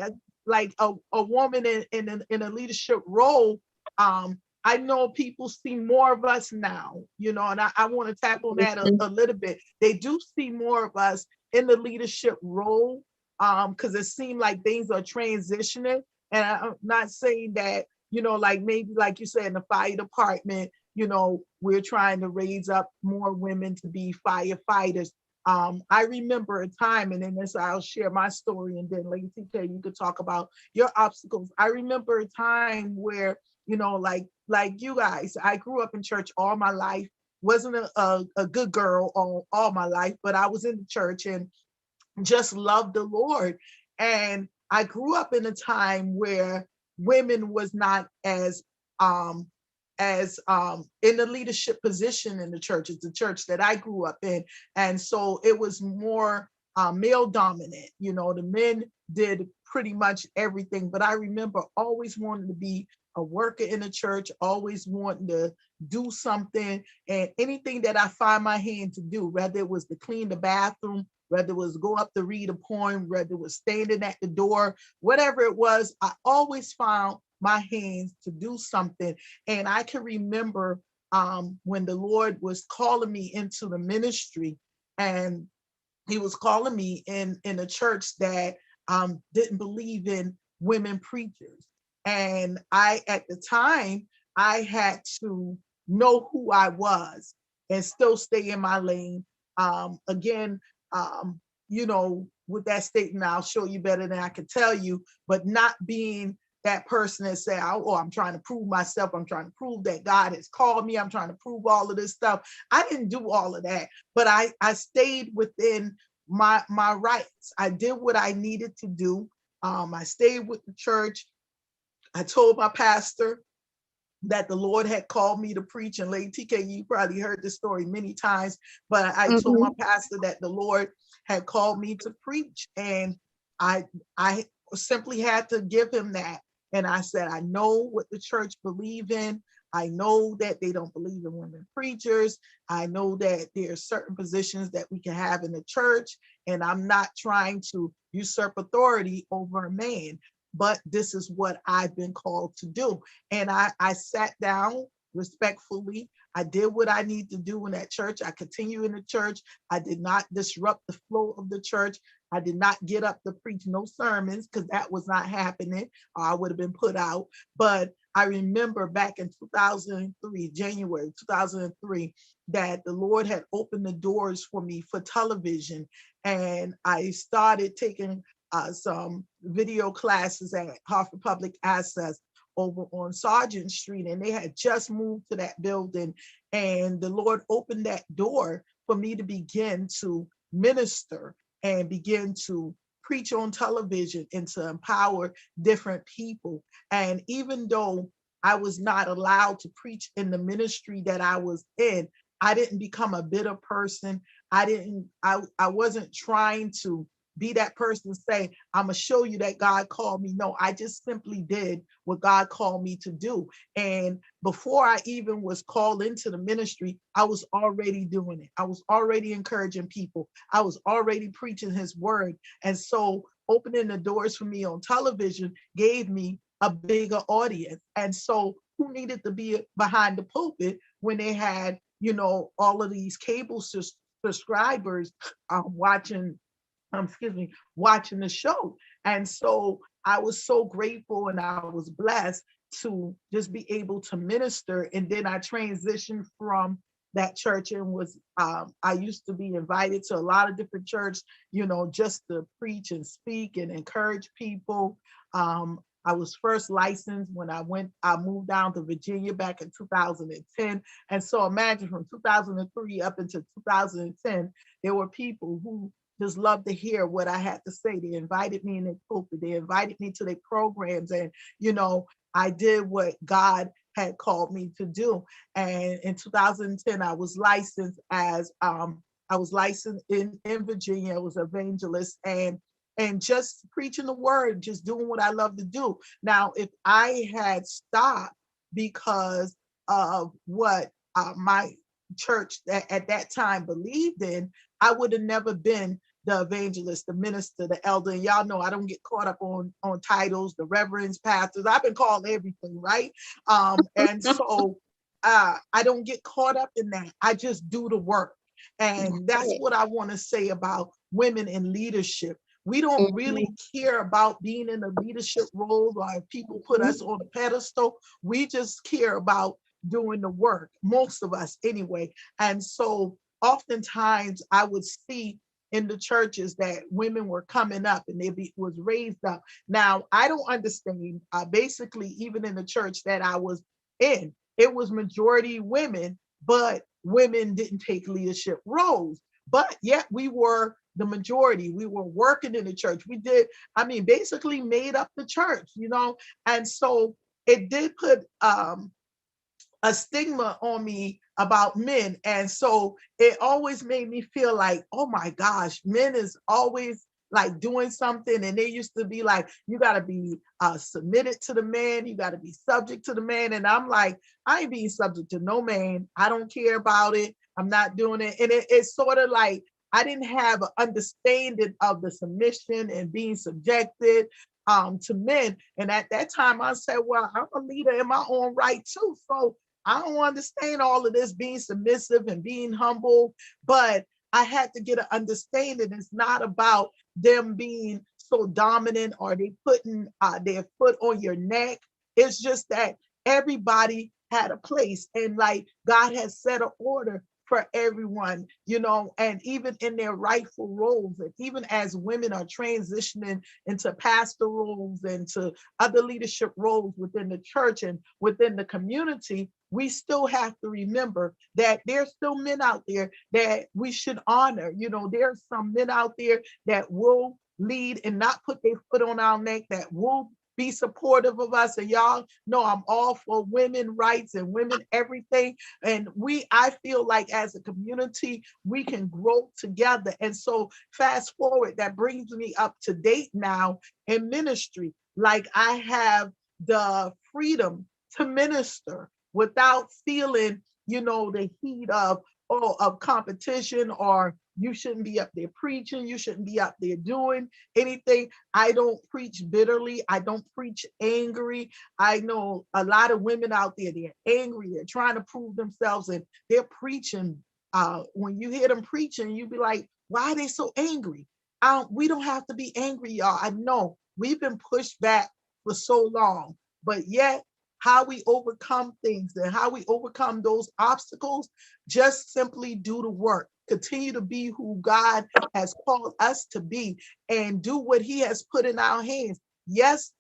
a woman in a leadership role. I know people see more of us now, and I want to tackle that a little bit. They do see more of us in the leadership role, because it seemed like things are transitioning. And I'm not saying that, maybe like you said, in the fire department, we're trying to raise up more women to be firefighters. I remember a time, and then this, I'll share my story, and then Lady TK, you could talk about your obstacles. I remember a time where, like you guys, I grew up in church all my life, wasn't a good girl all my life, but I was in the church and just loved the Lord. And I grew up in a time where women was not as in the leadership position in the church. It's the church that I grew up in. And so it was more male dominant. The men did pretty much everything. But I remember always wanting to be a worker in the church, always wanting to do something, and anything that I find my hand to do, whether it was to clean the bathroom, whether it was go up to read a poem, whether it was standing at the door, whatever it was, I always found my hands to do something. And I can remember when the Lord was calling me into the ministry, and he was calling me in a church that didn't believe in women preachers. And at the time, I had to know who I was and still stay in my lane. Again, with that statement, I'll show you better than I can tell you, but not being that person that say, oh, I'm trying to prove myself. I'm trying to prove that God has called me. I'm trying to prove all of this stuff. I didn't do all of that, but I stayed within my rights. I did what I needed to do. I stayed with the church. I told my pastor that the Lord had called me to preach. And Lady TK, you probably heard this story many times, but I told my pastor that the Lord had called me to preach. And I simply had to give him that. And I said, I know what the church believe in. I know that they don't believe in women preachers. I know that there are certain positions that we can have in the church, and I'm not trying to usurp authority over a man, but this is what I've been called to do. And I sat down respectfully. I did what I need to do in that church. I continue in the church. I did not disrupt the flow of the church. I did not get up to preach no sermons because that was not happening. I would have been put out. But I remember back in 2003, January 2003, that the Lord had opened the doors for me for television. And I started taking some video classes at Hartford Public Access over on Sargent Street. And they had just moved to that building. And the Lord opened that door for me to begin to minister and begin to preach on television and to empower different people. And even though I was not allowed to preach in the ministry that I was in, I didn't become a bitter person. I wasn't trying to be that person say, I'm gonna show you that God called me. No, I just simply did what God called me to do. And before I even was called into the ministry, I was already doing it. I was already encouraging people. I was already preaching his word. And so opening the doors for me on television gave me a bigger audience. And so who needed to be behind the pulpit when they had, all of these cable subscribers watching the show. And so I was so grateful and I was blessed to just be able to minister. And then I transitioned from that church and I used to be invited to a lot of different churches, just to preach and speak and encourage people. I was first licensed when I moved down to Virginia back in 2010. And so imagine from 2003 up until 2010, there were people who just loved to hear what I had to say. They invited me in their pulpit. They invited me to their programs. And, I did what God had called me to do. And in 2010, I was licensed in Virginia. I was an evangelist and just preaching the word, just doing what I love to do. Now, if I had stopped because of what my church at that time believed in, I would have never been the evangelist, the minister, the elder. And y'all know I don't get caught up on titles, the reverends, pastors. I've been called everything, right? And so I don't get caught up in that. I just do the work. And that's what I want to say about women in leadership. We don't really care about being in a leadership role or if people put us on a pedestal. We just care about doing the work, most of us anyway. And so oftentimes I would see in the churches that women were coming up and was raised up. Now, I don't understand, basically, even in the church that I was in, it was majority women, but women didn't take leadership roles. But yet we were the majority. We were working in the church. We did, basically made up the church, and so it did put a stigma on me about men. And so it always made me feel like, oh my gosh, men is always like doing something. And they used to be like, you got to be submitted to the man. You got to be subject to the man. And I'm like, I ain't being subject to no man. I don't care about it. I'm not doing it. And it's sort of like, I didn't have an understanding of the submission and being subjected to men. And at that time I said, well, I'm a leader in my own right too. So I don't understand all of this being submissive and being humble, but I had to get an understanding. It's not about them being so dominant or they putting their foot on your neck. It's just that everybody had a place and like God has set an order for everyone, and even in their rightful roles, and even as women are transitioning into pastor roles and to other leadership roles within the church and within the community, we still have to remember that there's still men out there that we should honor. There's some men out there that will lead and not put their foot on our neck, that will be supportive of us. And y'all know I'm all for women rights and women everything. And I feel like as a community, we can grow together. And so fast forward, that brings me up to date now in ministry. Like I have the freedom to minister without feeling, the heat of competition, or you shouldn't be up there preaching, you shouldn't be up there doing anything. I don't preach bitterly. I don't preach angry. I know a lot of women out there, they're angry, they're trying to prove themselves, and they're preaching. When you hear them preaching, you be like, why are they so angry? We don't have to be angry, y'all. I know we've been pushed back for so long, but yet how we overcome things and how we overcome those obstacles, just simply do the work. Continue to be who God has called us to be and do what he has put in our hands. Yes,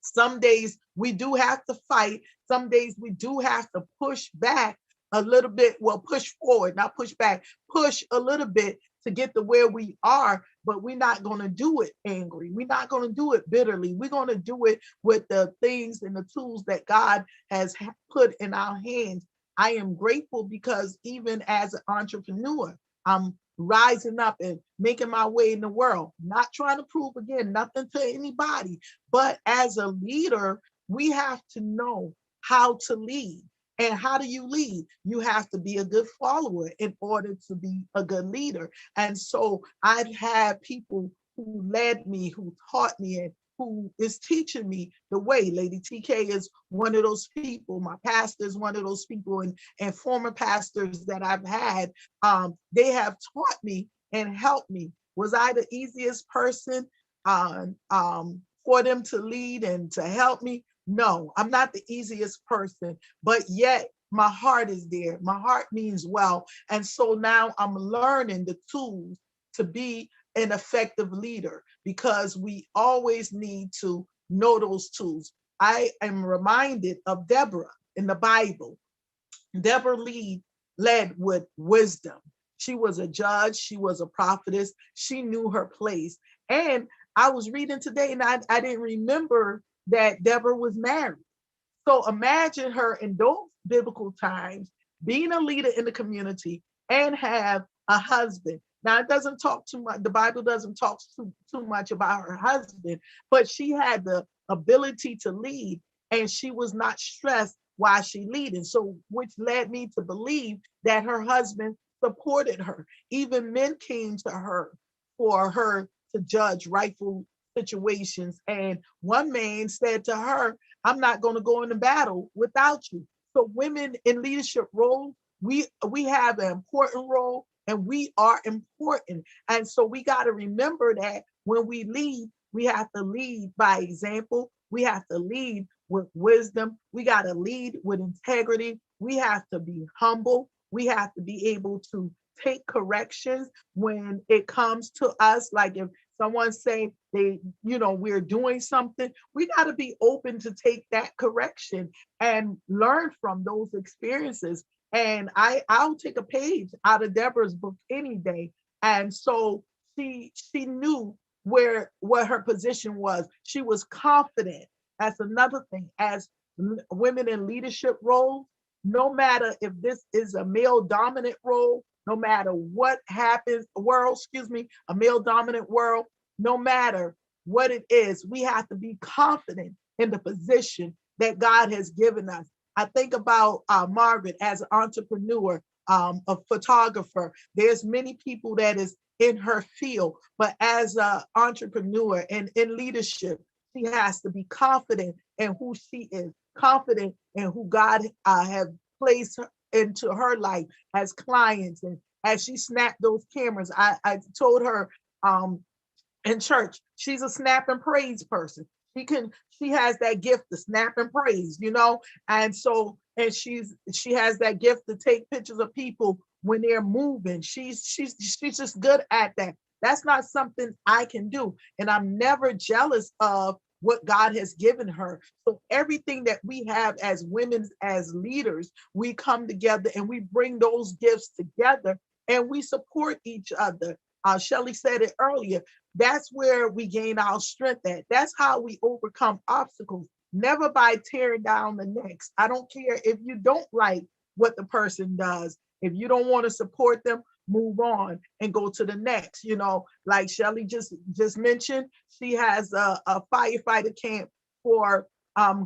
some days we do have to fight. Some days we do have to push back a little bit. Well, push forward, not push back, push a little bit to get to where we are, but we're not going to do it angry. We're not going to do it bitterly. We're going to do it with the things and the tools that God has put in our hands. I am grateful because even as an entrepreneur, I'm rising up and making my way in the world, not trying to prove again nothing to anybody, but as a leader, we have to know how to lead. And how do you lead? You have to be a good follower in order to be a good leader. And so I've had people who led me, who taught me, and who is teaching me the way. Lady TK is one of those people. My pastor is one of those people, and former pastors that I've had, they have taught me and helped me. Was I the easiest person for them to lead and to help me? No, I'm not the easiest person, but yet my heart is there. My heart means well. And so now I'm learning the tools to be an effective leader, because we always need to know those tools. I am reminded of Deborah in the Bible. Deborah led with wisdom. She was a judge. She was a prophetess. She knew her place. And I was reading today and I didn't remember that Deborah was married. So imagine her in those biblical times being a leader in the community and have a husband. Now, it doesn't talk too much, the Bible doesn't talk too much about her husband, but she had the ability to lead and she was not stressed while she leading. So, which led me to believe that her husband supported her. Even men came to her for her to judge rightful situations. And one man said to her, I'm not going to go into battle without you. So women in leadership roles, we have an important role and we are important. And so we got to remember that when we lead, we have to lead by example. We have to lead with wisdom. We got to lead with integrity. We have to be humble. We have to be able to take corrections when it comes to us. Like if someone say we're doing something, we got to be open to take that correction and learn from those experiences. And I'll take a page out of Deborah's book any day. And so she knew what her position was. She was confident. That's another thing. As women in leadership roles, no matter if this is a male dominant role, no matter what happens, a male dominant world, no matter what it is, we have to be confident in the position that God has given us. I think about Margaret as an entrepreneur, a photographer. There's many people that is in her field, but as an entrepreneur and in leadership, she has to be confident in who she is, confident in who God have placed into her life as clients. And as she snapped those cameras, I told her in church, she's a snap and praise person. She has that gift to snap and praise, and so, and she has that gift to take pictures of people when they're moving. She's just good at that. That's not something I can do, and I'm never jealous of what God has given her. So everything that we have as women, as leaders, we come together and we bring those gifts together and we support each other. Shelley said it earlier. That's where we gain our strength at. That's how we overcome obstacles. Never by tearing down the next. I don't care if you don't like what the person does. If you don't want to support them, move on and go to the next. Like Shelley just mentioned, she has a firefighter camp for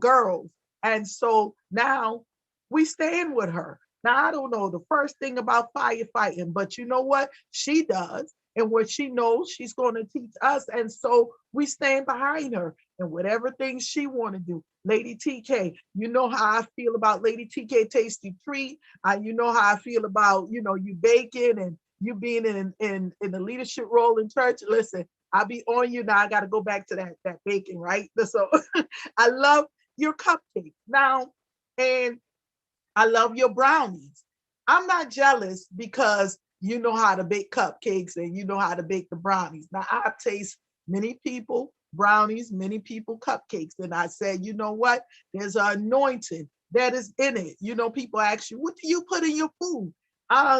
girls. And so now we stand with her. Now, I don't know the first thing about firefighting, but you know what? She does. And what she knows, she's going to teach us. And so we stand behind her and whatever things she want to do. Lady TK, you know how I feel about Lady TK Tasty Treat. You know how I feel about, you baking you being in the leadership role in church. Listen, I'll be on you now. I got to go back to that baking, right? So I love your cupcakes now, and I love your brownies. I'm not jealous because you know how to bake cupcakes and you know how to bake the brownies. Now I taste many people brownies, many people cupcakes, and I said, you know what? There's an anointing that is in it. You know, people ask you, what do you put in your food?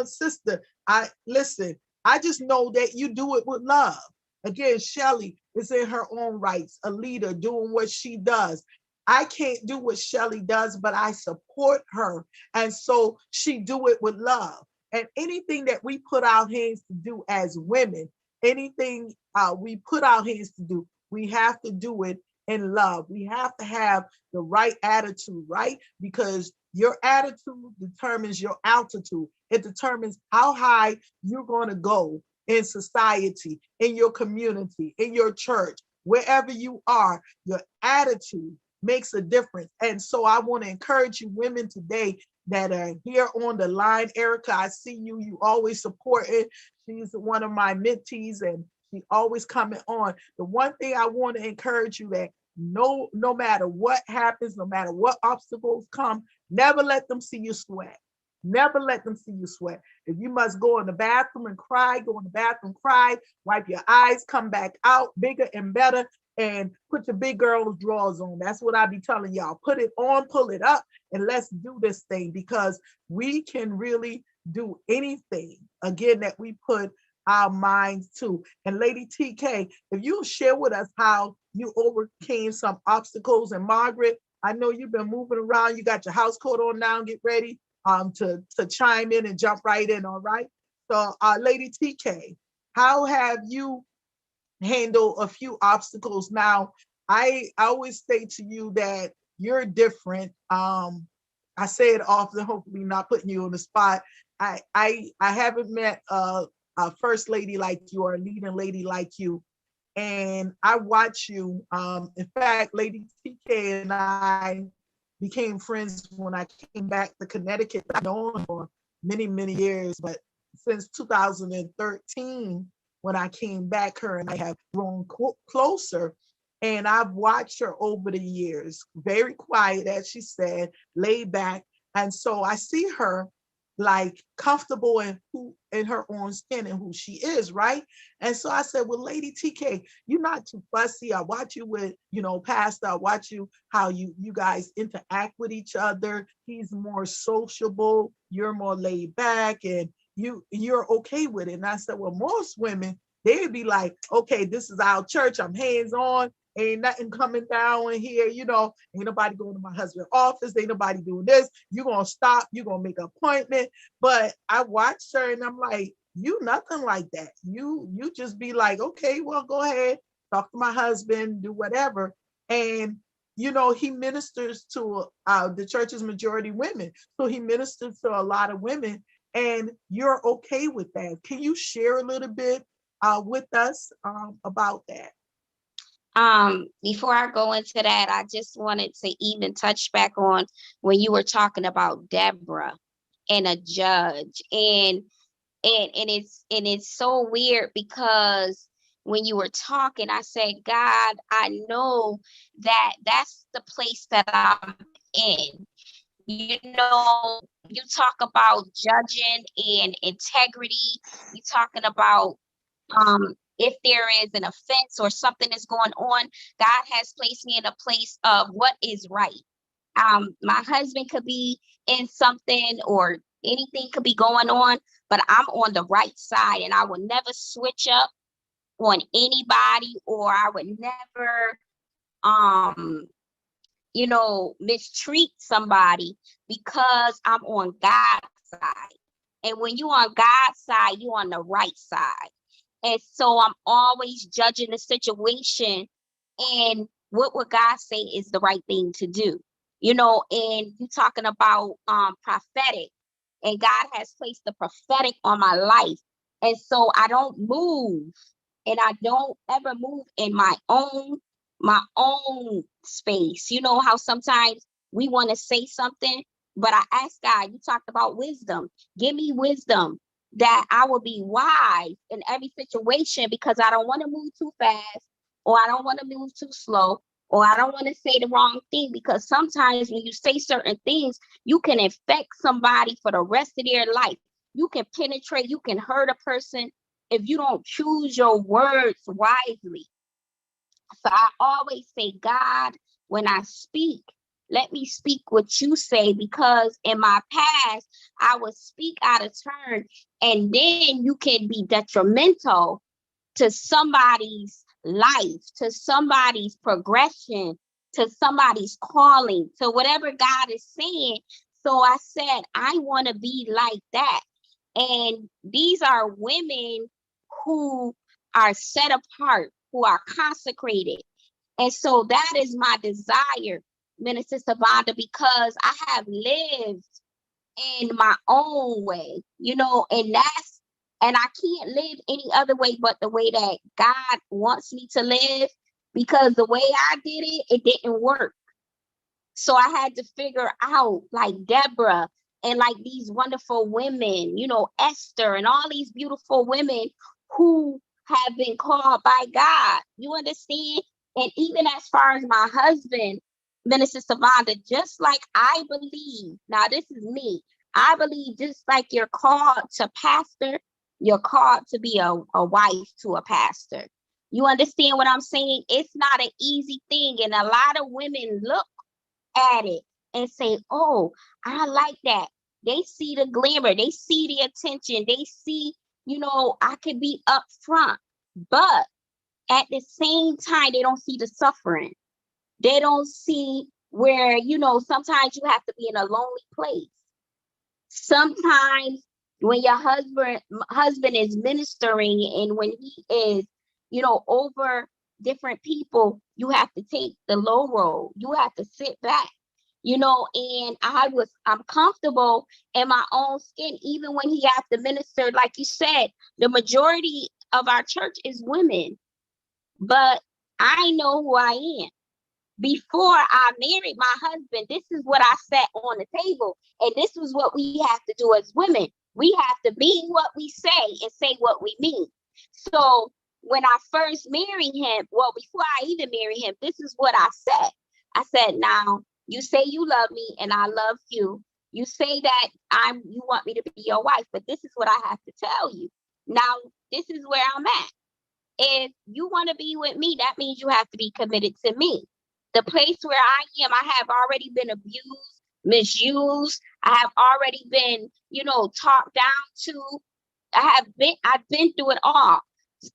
Sister, I listen. I just know that you do it with love. Again, Shelly is in her own rights, a leader doing what she does. I can't do what Shelly does, but I support her. And so she do it with love. And anything that we put our hands to do as women, anything we put our hands to do, we have to do it in love. We have to have the right attitude, right? Because your attitude determines your altitude. It determines how high you're going to go in society, in your community, in your church, wherever you are. Your attitude makes a difference. And so I want to encourage you women today that are here on the line. Erica, I see you. You always support it. She's one of my mentees and she always coming on. The one thing I want to encourage you that no matter what happens, no matter what obstacles come, never let them see you sweat. Never let them see you sweat. If you must go in the bathroom and cry, go in the bathroom, cry, wipe your eyes, come back out bigger and better, and put your big girl's drawers on. That's what I be telling y'all. Put it on, pull it up, and let's do this thing because we can really do anything, again, that we put our minds to. And Lady TK, if you'll share with us how you overcame some obstacles. And Margaret, I know you've been moving around. You got your house coat on now. Get ready to chime in and jump right in, all right? So Lady TK, how have you handled a few obstacles? Now, I always say to you that you're different. I say it often, hopefully not putting you on the spot. I haven't met a first lady like you or a leading lady like you. And I watch you. In fact, Lady TK and I became friends when I came back to Connecticut. I've known her for many, many years, but since 2013, when I came back, her and I have grown closer. And I've watched her over the years, very quiet, as she said, laid back. And so I see her like comfortable in her own skin and who she is, right? And so I said, well, Lady TK, you're not too fussy. I watch you with, Pastor. I watch you how you guys interact with each other. He's more sociable. You're more laid back, and you're okay with it. And I said, well, most women, they'd be like, okay, this is our church. I'm hands on. Ain't nothing coming down in here, ain't nobody going to my husband's office, ain't nobody doing this. You're going to stop, you're going to make an appointment. But I watched her and I'm like, you nothing like that. You just be like, okay, well, go ahead, talk to my husband, do whatever. And, he ministers to the church's majority women. So he ministers to a lot of women and you're okay with that. Can you share a little bit with us about that? Before I go into that, I just wanted to even touch back on when you were talking about Deborah and a judge, and it's so weird because when you were talking, I said, God, I know that that's the place that I'm in. You talk about judging and integrity. You're talking about if there is an offense or something is going on, God has placed me in a place of what is right. My husband could be in something or anything could be going on, but I'm on the right side and I will never switch up on anybody, or I would never, mistreat somebody because I'm on God's side. And when you're on God's side, you're on the right side. And so I'm always judging the situation and what would God say is the right thing to do, and you talking about prophetic, and God has placed the prophetic on my life. And so I don't move, and I don't ever move in my own space. You know how sometimes we want to say something, but I ask God, you talked about wisdom. Give me wisdom. that I will be wise in every situation, because I don't want to move too fast, or I don't want to move too slow, or I don't want to say the wrong thing, because sometimes when you say certain things, you can affect somebody for the rest of their life. You can penetrate, you can hurt a person if you don't choose your words wisely. So I always say, God, when I speak, let me speak what you say, because in my past, I would speak out of turn, and then you can be detrimental to somebody's life, to somebody's progression, to somebody's calling, to whatever God is saying. So I said, I want to be like that. And these are women who are set apart, who are consecrated. And so that is my desire, Minister Savanda, because I have lived in my own way, and I can't live any other way but the way that God wants me to live, because the way I did it, it didn't work. So I had to figure out, like Deborah and like these wonderful women, Esther and all these beautiful women who have been called by God. You understand? And even as far as my husband, Minister Savanda, just like I believe, now this is me, I believe just like you're called to pastor, you're called to be a wife to a pastor. You understand what I'm saying? It's not an easy thing. And a lot of women look at it and say, oh, I like that. They see the glamour, they see the attention, they see, I could be up front. But at the same time, they don't see the suffering. They don't see where, sometimes you have to be in a lonely place. Sometimes when your husband is ministering, and when he is, over different people, you have to take the low road. You have to sit back, and I'm comfortable in my own skin, even when he has to minister. Like you said, the majority of our church is women, but I know who I am. Before I married my husband, this is what I set on the table. And this is what we have to do as women. We have to mean what we say and say what we mean. So when I first married him, well, before I even married him, this is what I said. I said, now, you say you love me and I love you. You say that you want me to be your wife, but this is what I have to tell you. Now, this is where I'm at. If you want to be with me, that means you have to be committed to me. The place where I am, I have already been abused, misused. I have already been, talked down to. I've been through it all.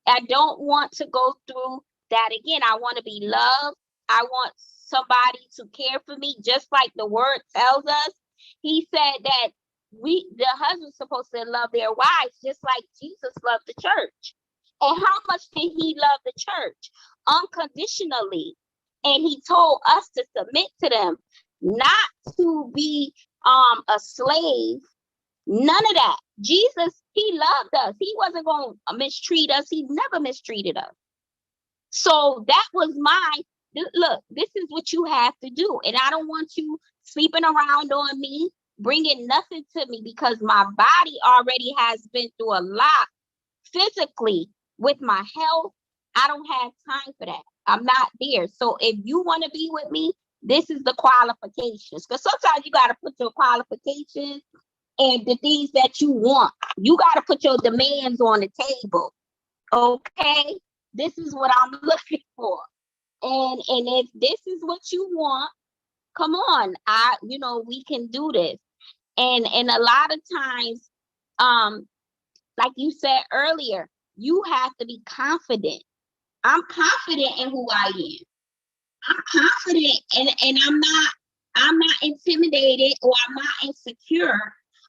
I don't want to go through that again. I want to be loved. I want somebody to care for me, just like the word tells us. He said that the husband's supposed to love their wives just like Jesus loved the church. And how much did he love the church? Unconditionally. And he told us to submit to them, not to be a slave. None of that. Jesus, he loved us. He wasn't going to mistreat us. He never mistreated us. So that was look, this is what you have to do. And I don't want you sleeping around on me, bringing nothing to me, because my body already has been through a lot physically with my health. I don't have time for that. I'm not there. So if you want to be with me, this is the qualifications. Because sometimes you got to put your qualifications and the things that you want. You got to put your demands on the table. Okay? This is what I'm looking for. And if this is what you want, come on. We can do this. And a lot of times, like you said earlier, you have to be confident. I'm confident in who I am. I'm confident, and I'm not intimidated, or I'm not insecure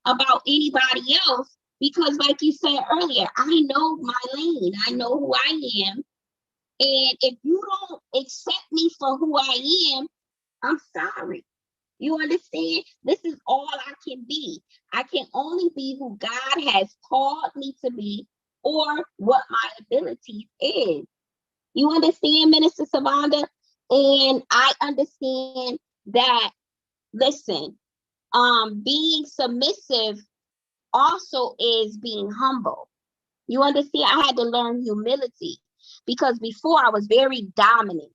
about anybody else, because like you said earlier, I know my lane. I know who I am. And if you don't accept me for who I am, I'm sorry. You understand? This is all I can be. I can only be who God has called me to be, or what my ability is. You understand, Minister Savanda? And I understand that, listen, being submissive also is being humble. You understand? I had to learn humility because before I was very dominant.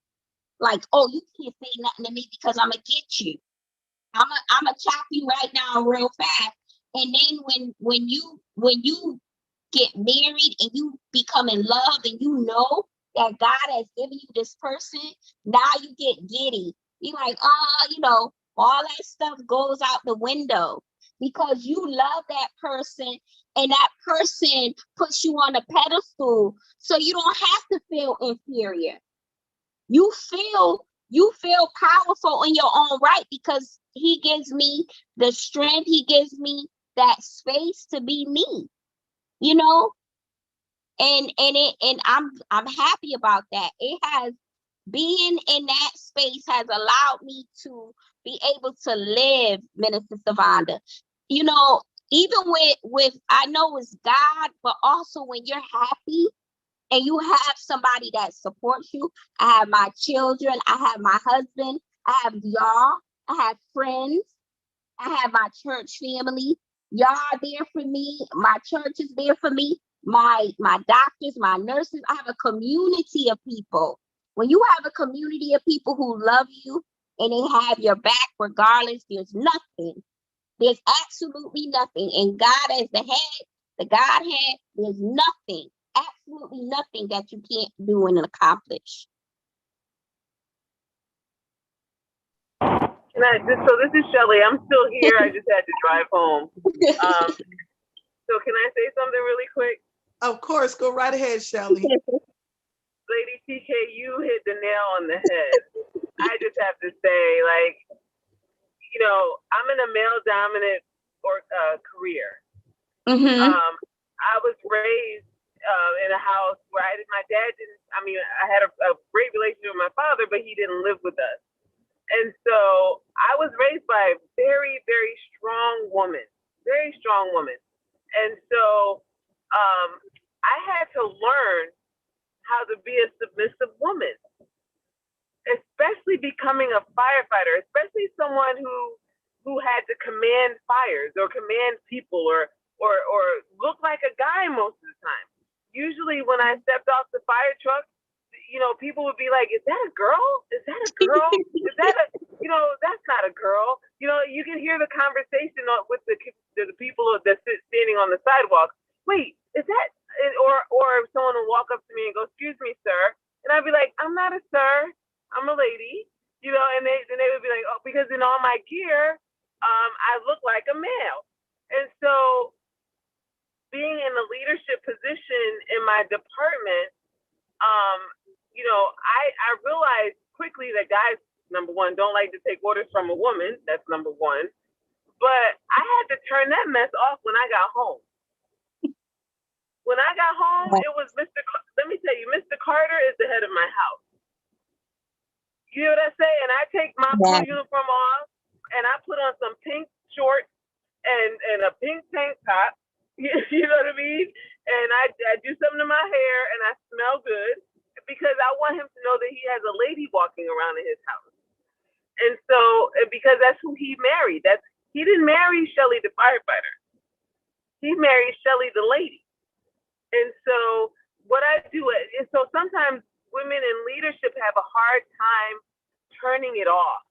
Like, oh, you can't say nothing to me because I'm gonna get you. I'm gonna chop you right now real fast. And then when you get married and you become in love and you know that God has given you this person, now you get giddy. You're like, all that stuff goes out the window because you love that person and that person puts you on a pedestal so you don't have to feel inferior. You feel powerful in your own right because he gives me the strength, he gives me that space to be me, you know? And I'm happy about that. It has being in that space has allowed me to be able to live, Minister Savanda. You know, even with I know it's God, but also when you're happy and you have somebody that supports you. I have my children, I have my husband, I have y'all, I have friends, I have my church family. Y'all are there for me. My church is there for me. My doctors, my nurses. I have a community of people. When you have a community of people who love you and they have your back regardless, there's nothing. There's absolutely nothing. And God as the head, the Godhead, there's nothing, absolutely nothing that you can't do and accomplish. So this is Shelly. I'm still here. I just had to drive home. So can I say something really quick? Of course, go right ahead, Shelly. Lady TK, you hit the nail on the head. I just have to say, like, you know, I'm in a male-dominant career. Mm-hmm. I was raised in a house where my dad didn't. I mean, I had a great relationship with my father, but he didn't live with us. And so I was raised by a very, very strong woman, And so I had to learn how to be a submissive woman, especially becoming a firefighter, especially someone who had to command fires or command people or look like a guy most of the time. Usually when I stepped off the fire truck, you know, people would be like, is that a girl? Is that a girl? Is that that's not a girl. You know, you can hear the conversation with the people that sit standing on the sidewalk. Wait, is that, or someone will walk up to me and go, excuse me, sir. And I'd be like, I'm not a sir, I'm a lady. You know, and they would be like, oh, because in all my gear, I look like a male. And so being in a leadership position in my department, you know, I realized quickly that guys, number one, don't like to take orders from a woman. That's number one. But I had to turn that mess off when I got home. When I got home, it was let me tell you, Mr. Carter is the head of my house. You know what I say? And I take my blue uniform off and I put on some pink shorts and a pink tank top. You know what I mean? And I do something to my hair and I smell good because I want him to know that he has a lady walking around in his house. And so, because that's who he married. He didn't marry Shelly the firefighter. He married Shelly the lady. And so what I do is, so sometimes women in leadership have a hard time turning it off.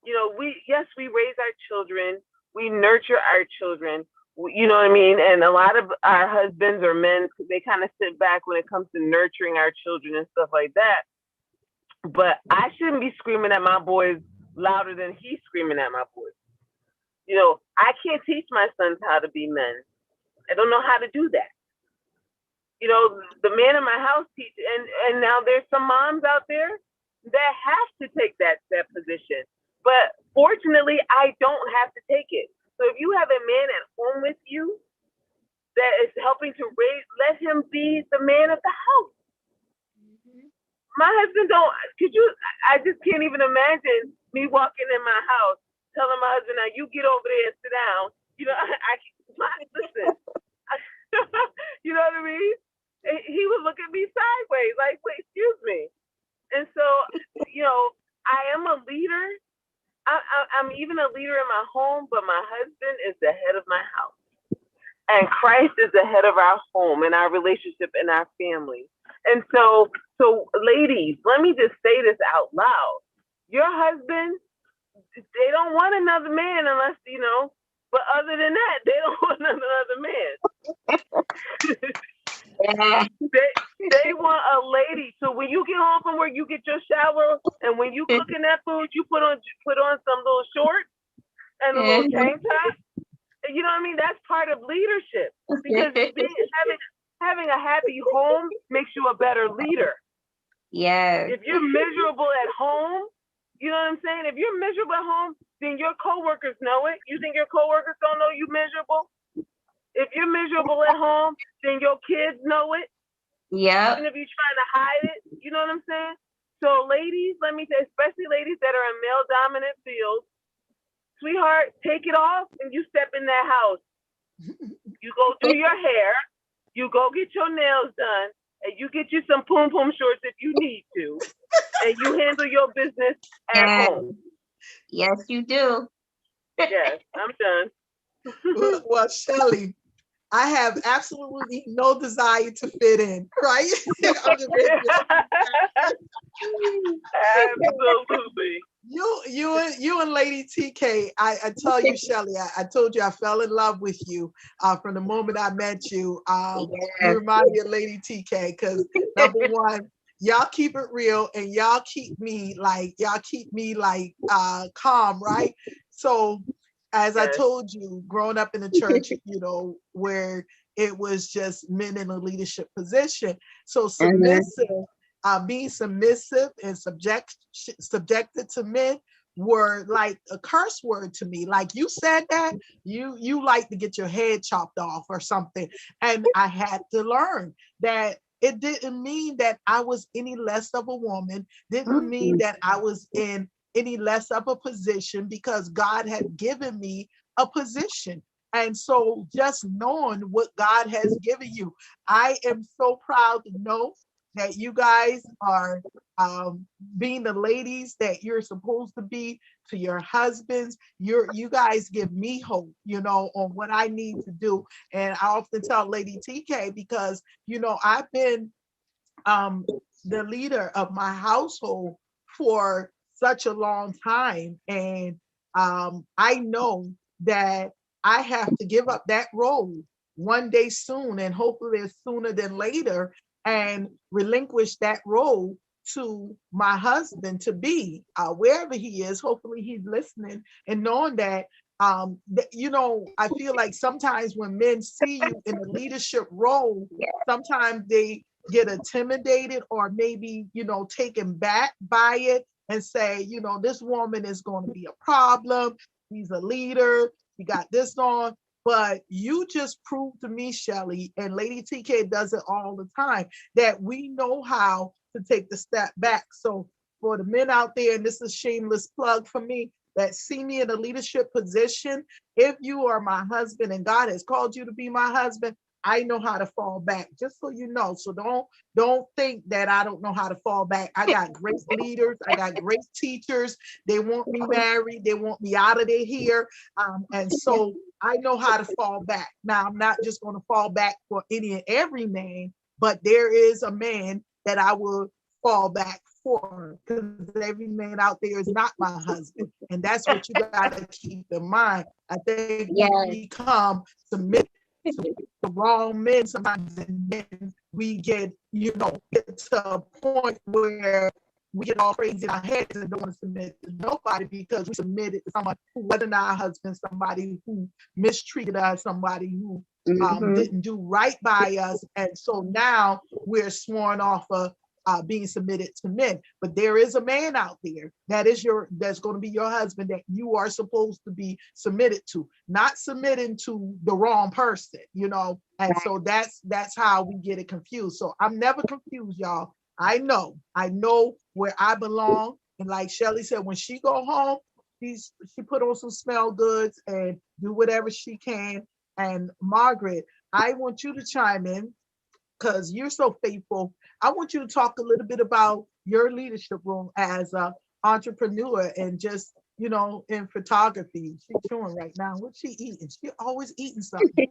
You know, we raise our children, we nurture our children, you know what I mean? And a lot of our husbands or men, they kind of sit back when it comes to nurturing our children and stuff like that. But I shouldn't be screaming at my boys louder than he's screaming at my boys. You know, I can't teach my sons how to be men. I don't know how to do that. You know, the man in my house teach, and now there's some moms out there that have to take that position. But fortunately, I don't have to take it. So if you have a man at home with you that is helping to raise, let him be the man of the house. Mm-hmm. My husband I just can't even imagine me walking in my house, telling my husband, now you get over there and sit down. You know, listen, you know what I mean? He would look at me sideways, like, wait, excuse me. And so, you know, I am a leader, I'm even a leader in my home, but my husband is the head of my house. And Christ is the head of our home and our relationship and our family. And so ladies, let me just say this out loud. Your husband, they don't want another man unless, but other than that, they don't want another man. They want a lady. So when you get home from work, you get your shower, and when you cooking that food, you put on some little shorts and a little tank top. You know what I mean? That's part of leadership, because having a happy home makes you a better leader. Yes. If you're miserable at home, you know what I'm saying? If you're miserable at home, then your coworkers know it. You think your coworkers don't know you miserable? If you're miserable at home, then your kids know it. Yeah. Even if you're trying to hide it, you know what I'm saying? So ladies, let me say, especially ladies that are in male-dominant fields, sweetheart, take it off and you step in that house. You go do your hair, you go get your nails done, and you get you some poom poom shorts if you need to, and you handle your business at home. Yes, you do. Yes, I'm done. Well, Shelly, I have absolutely no desire to fit in, right? Absolutely. You and Lady TK, I tell you, Shelly, I told you I fell in love with you from the moment I met you. You remind me of Lady TK because number one, y'all keep it real and y'all keep me like calm, right? So as I told you, growing up in the church, where it was just men in a leadership position. So submissive, being submissive and subjected to men were like a curse word to me. Like you said that, you like to get your head chopped off or something. And I had to learn that it didn't mean that I was any less of a woman, didn't mean that I was in any less of a position, because God had given me a position. And so just knowing what God has given you, I am so proud to know that you guys are being the ladies that you're supposed to be to your husbands. You guys give me hope, on what I need to do. And I often tell Lady TK, because, I've been the leader of my household for such a long time. And I know that I have to give up that role one day soon, and hopefully it's sooner than later, and relinquish that role to my husband to be wherever he is. Hopefully he's listening and knowing that, I feel like sometimes when men see you in a leadership role, sometimes they get intimidated or maybe, taken back by it and say, this woman is going to be a problem. He's a leader. He got this on. But you just proved to me, Shelly, and Lady TK does it all the time, that we know how to take the step back. So for the men out there, and this is a shameless plug for me, that see me in a leadership position, if you are my husband and God has called you to be my husband, I know how to fall back, just so you know. So don't think that I don't know how to fall back. I got great leaders. I got great teachers. They want me married. They want me out of their hair. And so I know how to fall back. Now, I'm not just going to fall back for any and every man, but there is a man that I will fall back for, because every man out there is not my husband. And that's what you got to keep in mind. I think we become submitted to the wrong men sometimes, and then we get to a point where we get all crazy in our heads and don't want to submit to nobody, because we submitted to someone who wasn't our husband, somebody who mistreated us, somebody who didn't do right by us. And so now we're sworn off of being submitted to men. But there is a man out there that's going to be your husband, that you are supposed to be submitted to, not submitting to the wrong person, and so that's how we get it confused. So I'm never confused, y'all. I know where I belong. And like Shelly said, when she go home, she put on some smell goods and do whatever she can. And Margaret, I want you to chime in, because you're so faithful. I want you to talk a little bit about your leadership role as an entrepreneur, and just you know, in photography. She's chewing right now. What's she eating? She always eating something.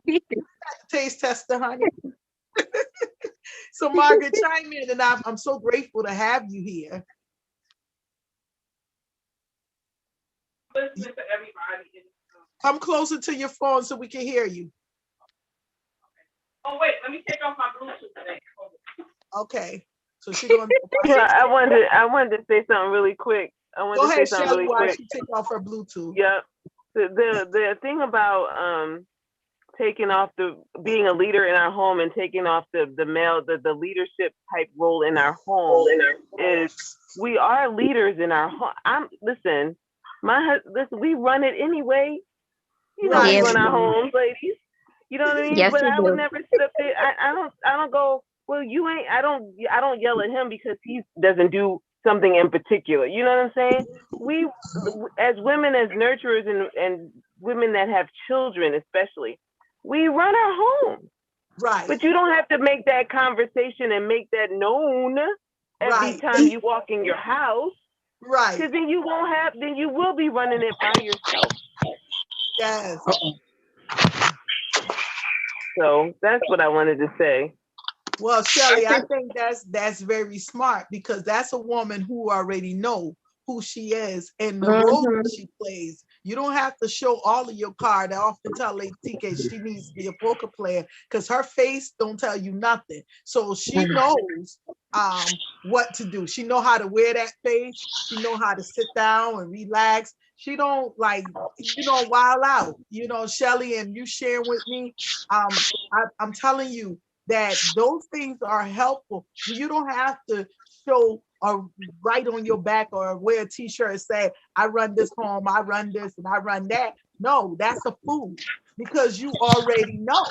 Taste tester, honey. So Margaret, chime in, and I'm so grateful to have you here. Listening to everybody. Come closer to your phone so we can hear you. Oh wait, let me take off my Bluetooth today. Okay. So she's gonna. Yeah, I wanted to say something really quick. Go ahead, Shelly, while she take off her Bluetooth. Yeah. The thing about taking off being a leader in our home and taking off the leadership type role in our home is we are leaders in our home. Listen, we run it anyway. You know, we run our homes, ladies. You know what I mean? Yes, but I would do. never sit up there. I don't go, well, you ain't, I don't yell at him because he doesn't do something in particular. You know what I'm saying? We, as women, as nurturers and women that have children, especially, we run our home. Right. But you don't have to make that conversation and make that known every time you walk in your house. Right. Because then you will be running it by yourself. Yes. So that's what I wanted to say. Well, Shelly, I think that's very smart, because that's a woman who already know who she is and the role that she plays. You don't have to show all of your card. I often tell Lady TK she needs to be a poker player because her face don't tell you nothing. So she knows what to do. She know how to wear that face. She know how to sit down and relax. She don't wild out. You know, Shelly, and you sharing with me. I'm telling you that those things are helpful. You don't have to show or write on your back or wear a t-shirt and say, I run this home, I run this, and I run that. No, that's a fool, because you already know.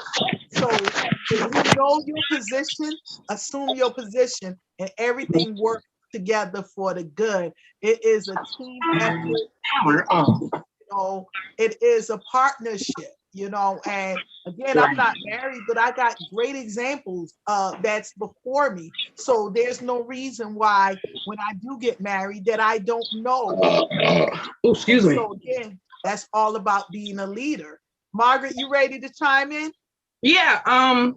So if you know your position, assume your position, and everything works together for the good. It is a team effort. It is a partnership, and again, I'm not married, but I got great examples that's before me. So there's no reason why when I do get married that I don't know. Excuse me. So again, that's all about being a leader. Margaret, you ready to chime in? Yeah,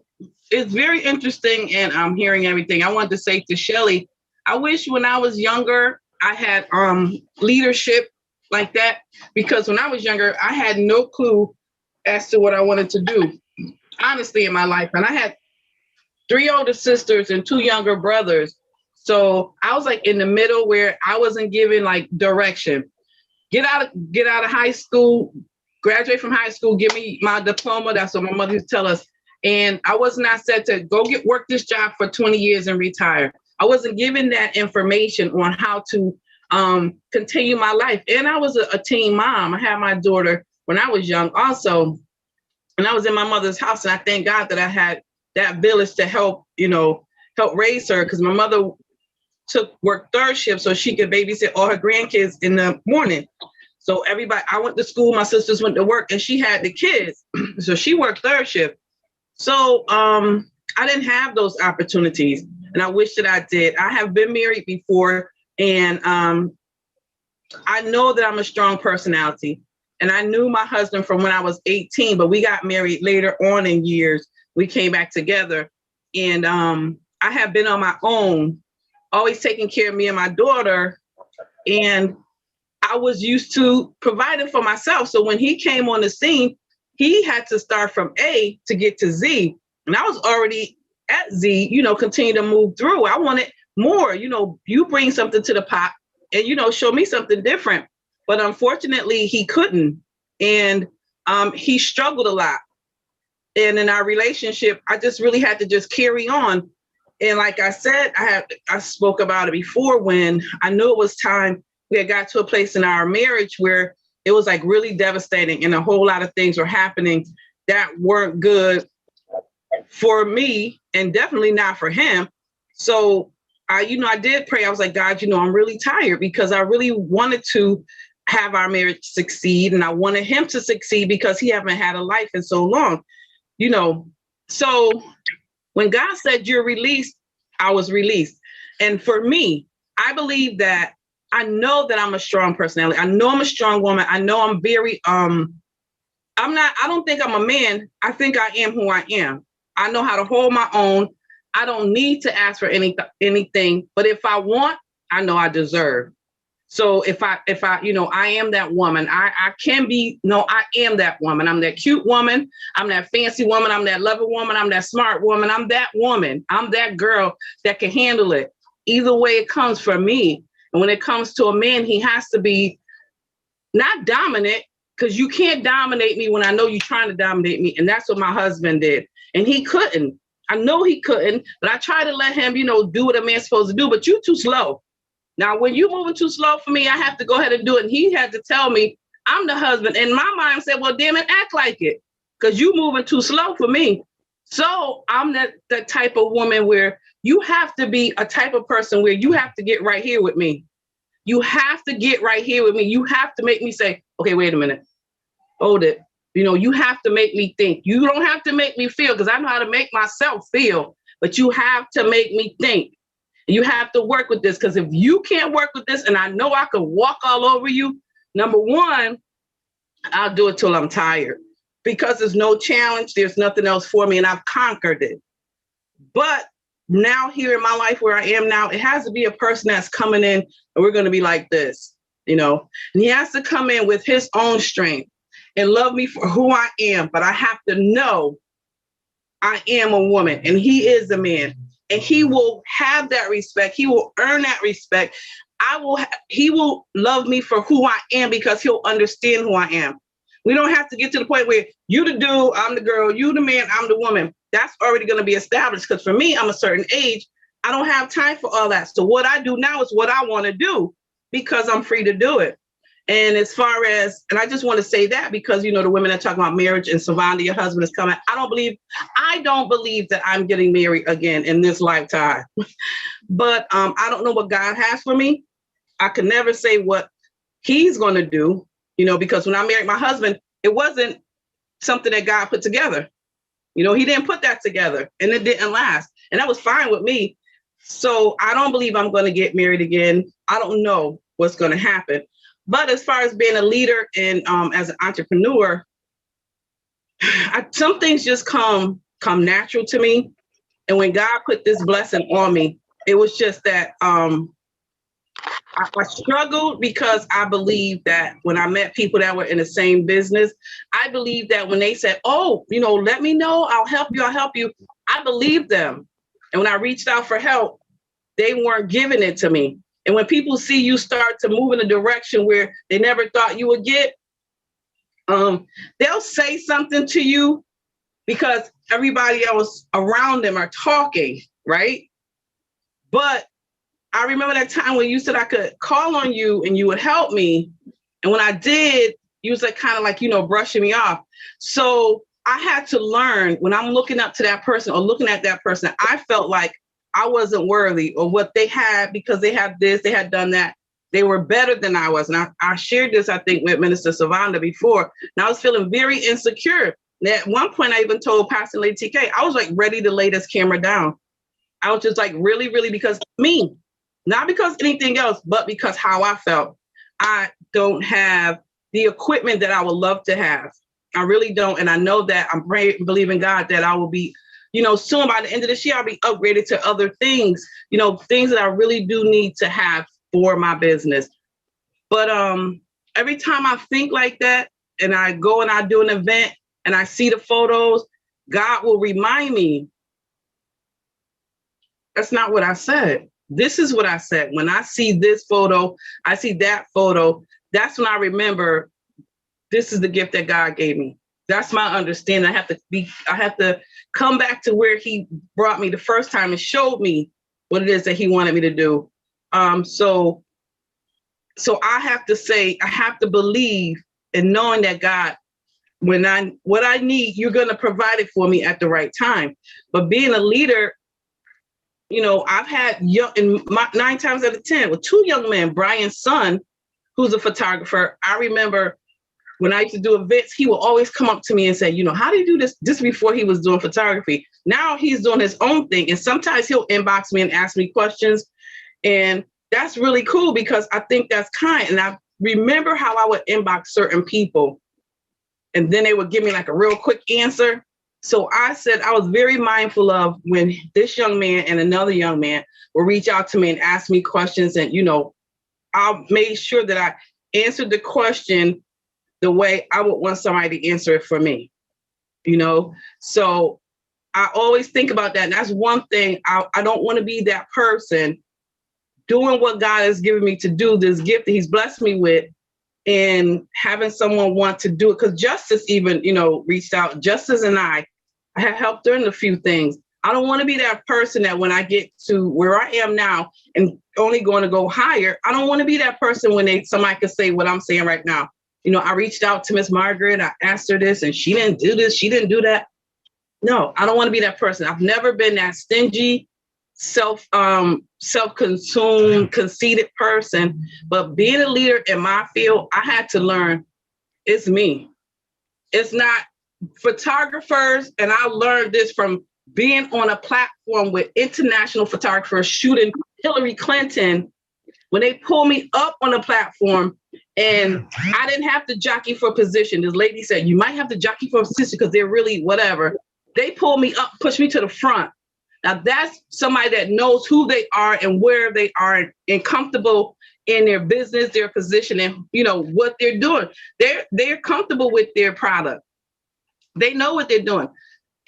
it's very interesting, and I'm hearing everything. I wanted to say to Shelly, I wish when I was younger, I had leadership like that, because when I was younger, I had no clue as to what I wanted to do, honestly, in my life. And I had 3 older sisters and 2 younger brothers. So I was like in the middle where I wasn't given like direction. Get out of high school, graduate from high school, give me my diploma. That's what my mother used to tell us. And I was not said to go work this job for 20 years and retire. I wasn't given that information on how to continue my life. And I was a teen mom. I had my daughter when I was young also. And I was in my mother's house. And I thank God that I had that village to help raise her, because my mother worked 3rd shift so she could babysit all her grandkids in the morning. So I went to school, my sisters went to work, and she had the kids. So she worked 3rd shift. So I didn't have those opportunities, and I wish that I did. I have been married before, and I know that I'm a strong personality. And I knew my husband from when I was 18, but we got married later on in years. We came back together, and I have been on my own, always taking care of me and my daughter. And I was used to providing for myself. So when he came on the scene, he had to start from A to get to Z. And I was already at Z, continue to move through. I wanted more, you bring something to the pot and, show me something different. But unfortunately, he couldn't. And he struggled a lot. And in our relationship, I just really had to just carry on. And like I said, I spoke about it before, when I knew it was time. We had got to a place in our marriage where it was like really devastating, and a whole lot of things were happening that weren't good for me, and definitely not for him. So I did pray. I was like, God, I'm really tired, because I really wanted to have our marriage succeed, and I wanted him to succeed because he haven't had a life in so long, So when God said you're released, I was released. And for me, I believe that I know that I'm a strong personality. I know I'm a strong woman. I know I'm very, I don't think I'm a man. I think I am who I am. I know how to hold my own. I don't need to ask for anything, but if I want, I know I deserve. So if I, I am that woman. I am that woman. I'm that cute woman. I'm that fancy woman. I'm that loving woman. I'm that smart woman. I'm that woman. I'm that girl that can handle it. Either way it comes for me. And when it comes to a man, he has to be not dominant, because you can't dominate me when I know you're trying to dominate me. And that's what my husband did. And he couldn't. I know he couldn't, but I try to let him, do what a man's supposed to do, but you're too slow. Now, when you're moving too slow for me, I have to go ahead and do it. And he had to tell me I'm the husband. And my mind said, well, damn it, act like it, because you moving too slow for me. So I'm that type of woman where you have to be a type of person where you have to get right here with me. You have to get right here with me. You have to make me say, okay, wait a minute. Hold it. You have to make me think. You don't have to make me feel, because I know how to make myself feel, but you have to make me think. You have to work with this, because if you can't work with this, and I know I can walk all over you, number one, I'll do it till I'm tired, because there's no challenge. There's nothing else for me, and I've conquered it. But now here in my life where I am now, it has to be a person that's coming in, and we're going to be like this, and he has to come in with his own strength and love me for who I am. But I have to know I am a woman and he is a man, and he will have that respect. He will earn that respect. He will love me for who I am, because he'll understand who I am. We don't have to get to the point where you the dude, I'm the girl, you the man, I'm the woman. That's already going to be established, because for me, I'm a certain age. I don't have time for all that. So what I do now is what I want to do, because I'm free to do it. And as far as, and I just want to say that because, the women that talk about marriage and Savanda, your husband is coming. I don't believe that I'm getting married again in this lifetime, but I don't know what God has for me. I can never say what he's going to do, because when I married my husband, it wasn't something that God put together. He didn't put that together, and it didn't last. And that was fine with me. So I don't believe I'm going to get married again. I don't know what's going to happen. But as far as being a leader and as an entrepreneur, some things just come natural to me. And when God put this blessing on me, it was just that I struggled, because I believe that when I met people that were in the same business, I believe that when they said, oh, let me know, I'll help you. I believed them. And when I reached out for help, they weren't giving it to me. And when people see you start to move in a direction where they never thought you would get, they'll say something to you because everybody else around them are talking, right? But I remember that time when you said I could call on you and you would help me. And when I did, you was kind of brushing me off. So I had to learn, when I'm looking up to that person or looking at that person, I felt like I wasn't worthy, or what they had, because they had this, they had done that. They were better than I was. And I shared this, I think, with Minister Savanda before. And I was feeling very insecure. And at one point, I even told Pastor Lady TK, I was ready to lay this camera down. I was just really, really, because me, not because anything else, but because how I felt. I don't have the equipment that I would love to have. I really don't. And I know that I'm believing God that I will be, soon by the end of this year, I'll be upgraded to other things, things that I really do need to have for my business. But every time I think like that, and I go and I do an event and I see the photos, God will remind me, that's not what I said. This is what I said. When I see this photo, I see that photo, that's when I remember this is the gift that God gave me. That's my understanding. I have to come back to where he brought me the first time and showed me what it is that he wanted me to do. So I have to say, I have to believe in knowing that God, what I need, you're going to provide it for me at the right time. But being a leader, I've had 9 times out of 10 with 2 young men, Brian's son, who's a photographer. I remember when I used to do events, he will always come up to me and say, how do you do this? This before he was doing photography. Now he's doing his own thing. And sometimes he'll inbox me and ask me questions. And that's really cool because I think that's kind. And I remember how I would inbox certain people and then they would give me like a real quick answer. So I said I was very mindful of when this young man and another young man will reach out to me and ask me questions. And, I'll make sure that I answered the question the way I would want somebody to answer it for me, So I always think about that. And that's one thing. I don't want to be that person doing what God has given me to do, this gift that he's blessed me with, and having someone want to do it. Because Justice even, reached out. Justice and I have helped her in a few things. I don't want to be that person that when I get to where I am now and only going to go higher, I don't want to be that person when somebody could say what I'm saying right now. I reached out to Miss Margaret. I asked her this and she didn't do this. She didn't do that. No, I don't want to be that person. I've never been that stingy, self-consumed, conceited person. But being a leader in my field, I had to learn it's me. It's not photographers. And I learned this from being on a platform with international photographers shooting Hillary Clinton. When they pull me up on the platform and I didn't have to jockey for position. This lady said, you might have to jockey for position because they're really whatever. They pull me up, push me to the front. Now that's somebody that knows who they are and where they are and comfortable in their business, their position, and what they're doing. They're comfortable with their product. They know what they're doing.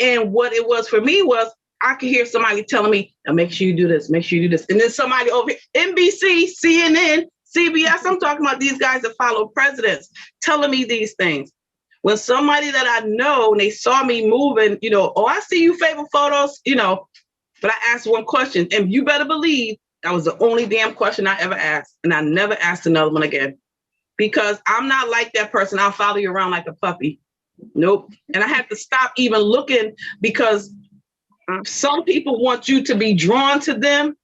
And what it was for me was I could hear somebody telling me, now make sure you do this, make sure you do this. And then somebody over here, NBC, CNN, CBS, I'm talking about these guys that follow presidents, telling me these things. When somebody that I know, and they saw me moving, I see you favorite photos, but I asked one question, and you better believe that was the only damn question I ever asked. And I never asked another one again because I'm not like that person. I'll follow you around like a puppy. Nope. And I had to stop even looking because some people want you to be drawn to them.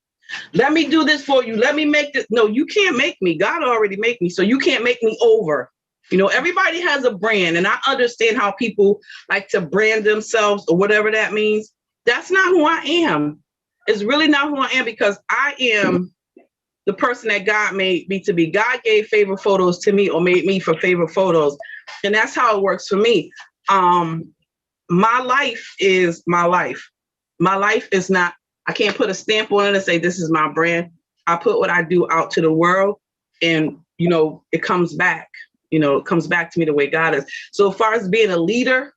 Let me do this for you. Let me make this. No, you can't make me. God already made me. So you can't make me over. Everybody has a brand, and I understand how people like to brand themselves or whatever that means. That's not who I am. It's really not who I am because I am the person that God made me to be. God gave favorite photos to me or made me for favorite photos. And that's how it works for me. My life is my life. My life is not, I can't put a stamp on it and say, this is my brand. I put what I do out to the world and, it comes back. It comes back to me the way God is. So as far as being a leader,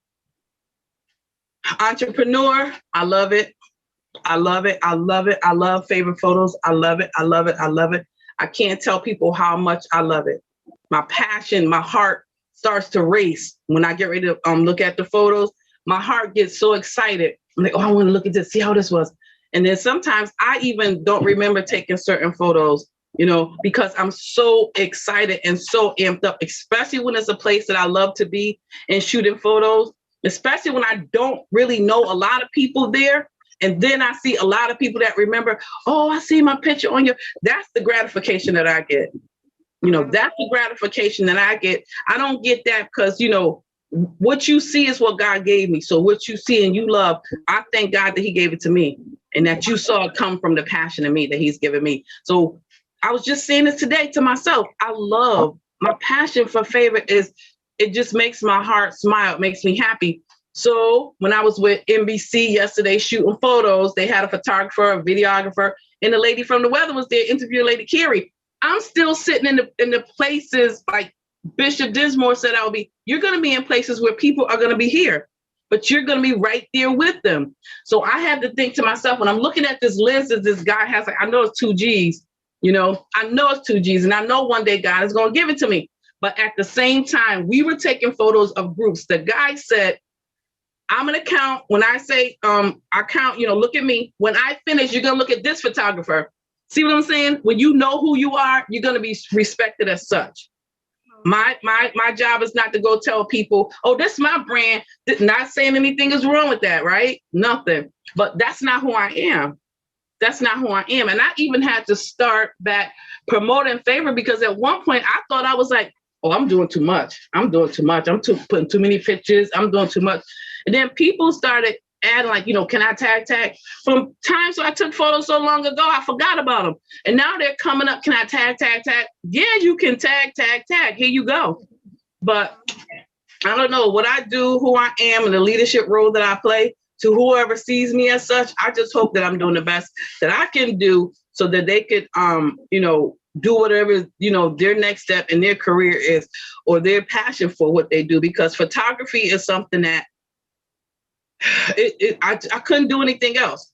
entrepreneur, I love it. I love it. I love it. I love favorite photos. I love it. I love it. I love it. I can't tell people how much I love it. My passion, my heart starts to race when I get ready to look at the photos. My heart gets so excited. I'm like, I want to look at this, see how this was. And then sometimes I even don't remember taking certain photos, because I'm so excited and so amped up, especially when it's a place that I love to be and shooting photos, especially when I don't really know a lot of people there. And then I see a lot of people that remember, I see my picture on your, that's the gratification that I get. That's the gratification that I get. I don't get that because, what you see is what God gave me. So what you see and you love, I thank God that he gave it to me and that you saw it come from the passion in me that he's given me. So I was just saying this today to myself. I love my passion for favorite it just makes my heart smile. It makes me happy. So when I was with NBC yesterday shooting photos, they had a photographer, a videographer, and the lady from the weather was there interviewing Lady Carrie. I'm still sitting in the places like Bishop Dismore said I would be. You're going to be in places where people are going to be here, but you're going to be right there with them. So I had to think to myself, when I'm looking at this lens that this guy has, I know it's 2 G's, I know it's 2 G's, and I know one day God is going to give it to me. But at the same time, we were taking photos of groups. The guy said, I'm going to count. When I say I count, look at me. When I finish, you're going to look at this photographer. See what I'm saying? When you know who you are, you're going to be respected as such. My job is not to go tell people, this is my brand. Not saying anything is wrong with that, right? Nothing. But that's not who I am. That's not who I am. And I even had to start back promoting favor because at one point I thought I was like, I'm doing too much. I'm doing too much. I'm putting too many pictures. I'm doing too much. And then people started adding like, can I tag? From times I took photos so long ago, I forgot about them. And now they're coming up. Can I tag? Yeah, you can tag. Here you go. But I don't know what I do, who I am, and the leadership role that I play. To whoever sees me as such, I just hope that I'm doing the best that I can do so that they could, do whatever, their next step in their career is, or their passion for what they do. Because photography is something that I couldn't do anything else.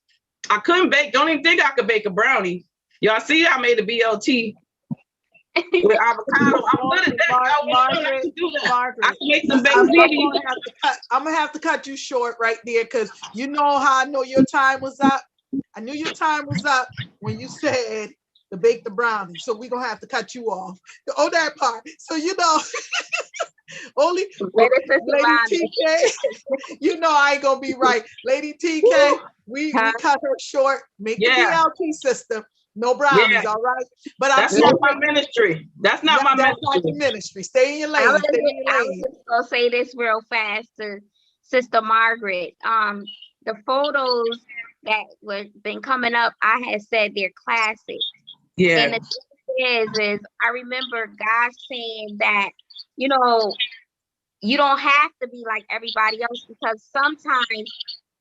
I couldn't bake. Don't even think I could bake a brownie. Y'all see, I made a BLT with avocado. I'm good at that. Margaret, I can make some baked I'm gonna have to cut you short right there, because you know how I know your time was up. I knew your time was up when you said to bake the brownie. So we're gonna have to cut you off. Oh, that part. So only Lady TK, I ain't gonna be right. Lady TK, we cut her short. Make the BLT system. No brownies, all right? But that's not my ministry. That's not my ministry. That's not your ministry. Stay in your lane. I was just gonna say this real fast to Sister Margaret. The photos that were been coming up, I had said they're classic. Yeah. And the thing is I remember God saying that, you don't have to be like everybody else, because sometimes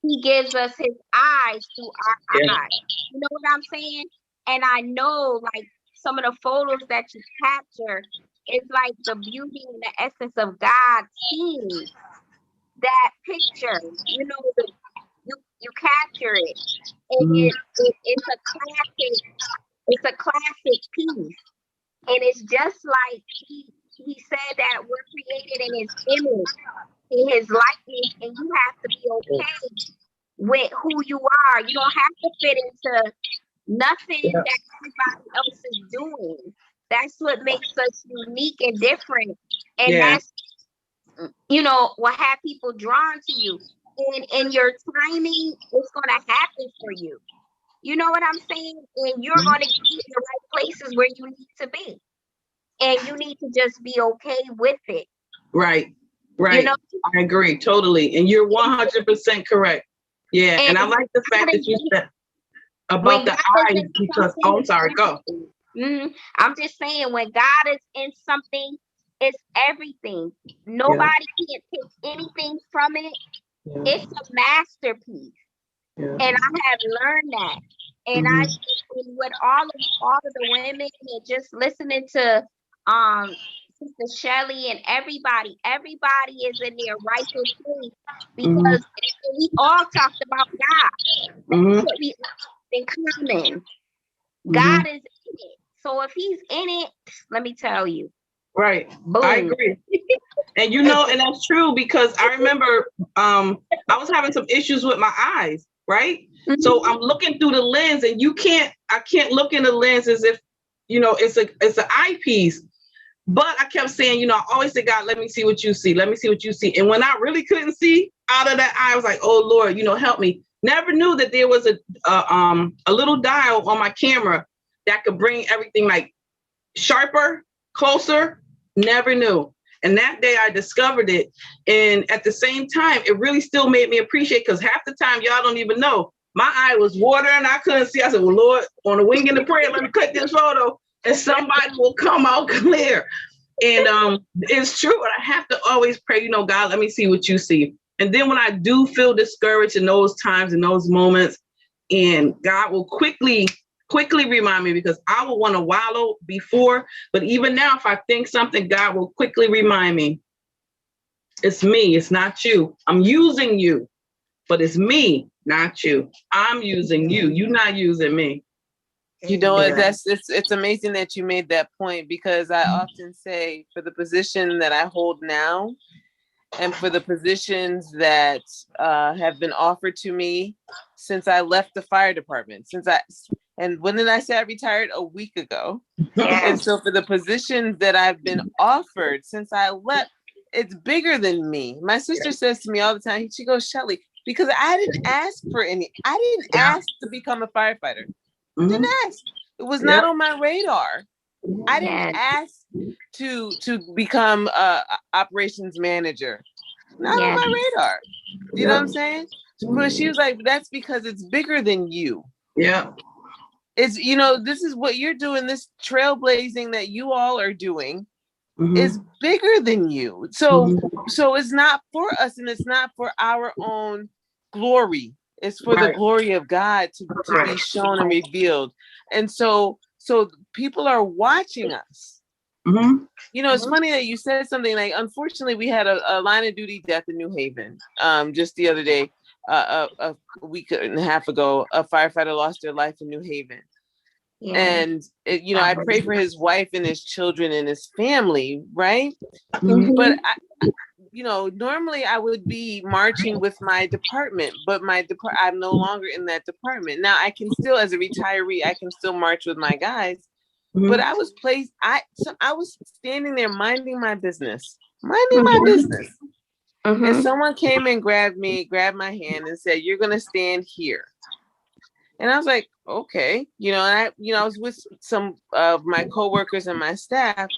he gives us his eyes through our eyes. You know what I'm saying? And I know, like, some of the photos that you capture is like the beauty and the essence of God seeing that picture. You capture it, and it's a classic. It's a classic piece, and it's just like he said that we're created in his image, in his likeness, and you have to be okay with who you are. You don't have to fit into nothing that everybody else is doing. That's what makes us unique and different. And that's, what have people drawn to you. And your timing is going to happen for you. You know what I'm saying? And you're going to be in the right places where you need to be. And you need to just be okay with it. Right. I agree totally. And you're 100% correct. Yeah. And I like the fact that you said about the eyes, because, I'm sorry, go. I'm just saying, when God is in something, it's everything. Nobody can take anything from it. It's a masterpiece. And I have learned that. And I, with all of the women, and just listening to Sister Shelley and everybody is in their rightful place, because we all talked about God. That's what we in common. God is in it. So if he's in it, let me tell you. Right. Boom. I agree. And and that's true, because I remember I was having some issues with my eyes, right? So I'm looking through the lens, and I can't look in the lens as if, it's an eyepiece. But I kept saying, I always say, God, let me see what you see. Let me see what you see. And when I really couldn't see out of that eye, I was like, oh Lord, help me. Never knew that there was a little dial on my camera that could bring everything like sharper, closer. Never knew. And that day I discovered it. And at the same time, it really still made me appreciate, because half the time y'all don't even know. My eye was watering. I couldn't see. I said, well, Lord, on the wing and the prayer, let me click this photo and somebody will come out clear. And it's true. And I have to always pray, God, let me see what you see. And then when I do feel discouraged in those times, in those moments, and God will quickly remind me, because I will want to wallow before, but even now, if I think something, God will quickly remind me, it's me, it's not you. I'm using you, but it's me, not you. I'm using you. You're not using me. It's amazing that you made that point, because I often say, for the position that I hold now, and for the positions that have been offered to me since I left the fire department, and when did I say I retired? A week ago. And so for the positions that I've been offered since I left, it's bigger than me. My sister says to me all the time, she goes, Shelley, because I didn't ask for any. I didn't ask to become a firefighter. I didn't ask. It was not on my radar. I didn't ask to become a operations manager. not on my radar. You know what I'm saying? But she was like, that's because it's bigger than you. Yeah. It's, this is what you're doing, this trailblazing that you all are doing is bigger than you. So it's not for us, and it's not for our own glory. It's for the glory of God to be shown and revealed. And so people are watching us. It's funny that you said something like, unfortunately, we had a line of duty death in New Haven just the other day. A week and a half ago, a firefighter lost their life in New Haven. Yeah. And, I pray for his wife and his children and his family, right? But, normally I would be marching with my department, but I'm no longer in that department. Now, I can still, as a retiree, I can still march with my guys. But I was I was standing there minding my business. And someone came and grabbed my hand and said, "You're going to stand here." And I was like, okay, and I was with some of my coworkers and my staff,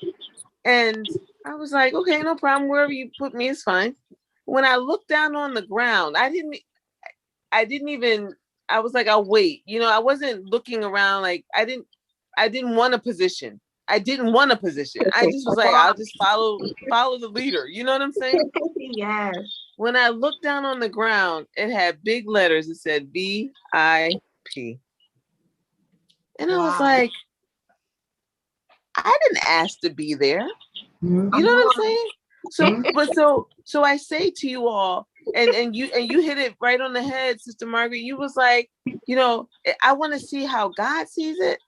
and I was like, okay, no problem. Wherever you put me is fine. When I looked down on the ground, I was like, I'll wait. I wasn't looking around. Like I didn't want a position. I didn't want a position. I just was like, I'll just follow the leader. You know what I'm saying? Yes. When I looked down on the ground, it had big letters. It said VIP. And I was like, I didn't ask to be there. You know what I'm saying? So I say to you all, and you hit it right on the head, Sister Margaret. You was like, I want to see how God sees it.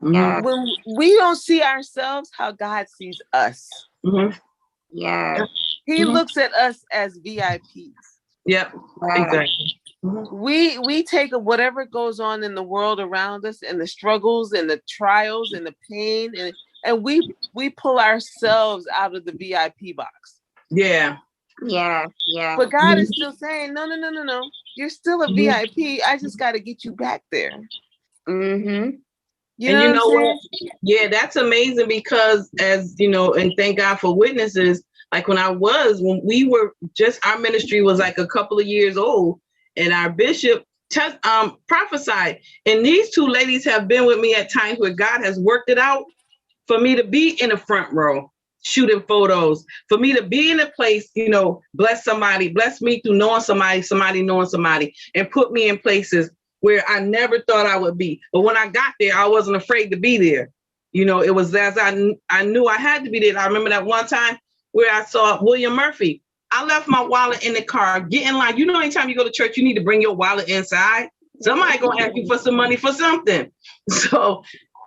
When we don't see ourselves, how God sees us. Yeah. He looks at us as VIPs. Yep. Exactly. We take whatever goes on in the world around us, and the struggles and the trials and the pain, and we pull ourselves out of the VIP box. Yeah. Yeah. But God is still saying, no. You're still a VIP. I just got to get you back there. You know what? Yeah, that's amazing, because as and thank God for witnesses. Like when we were our ministry was like a couple of years old, and our bishop prophesied. And these two ladies have been with me at times where God has worked it out for me to be in the front row, shooting photos, for me to be in a place, bless me through knowing somebody knowing somebody, and put me in places where I never thought I would be. But when I got there, I wasn't afraid to be there. It was as I knew I had to be there. I remember that one time where I saw William Murphy. I left my wallet in the car, get in line. Anytime you go to church, you need to bring your wallet inside. Somebody gonna ask you for some money for something. So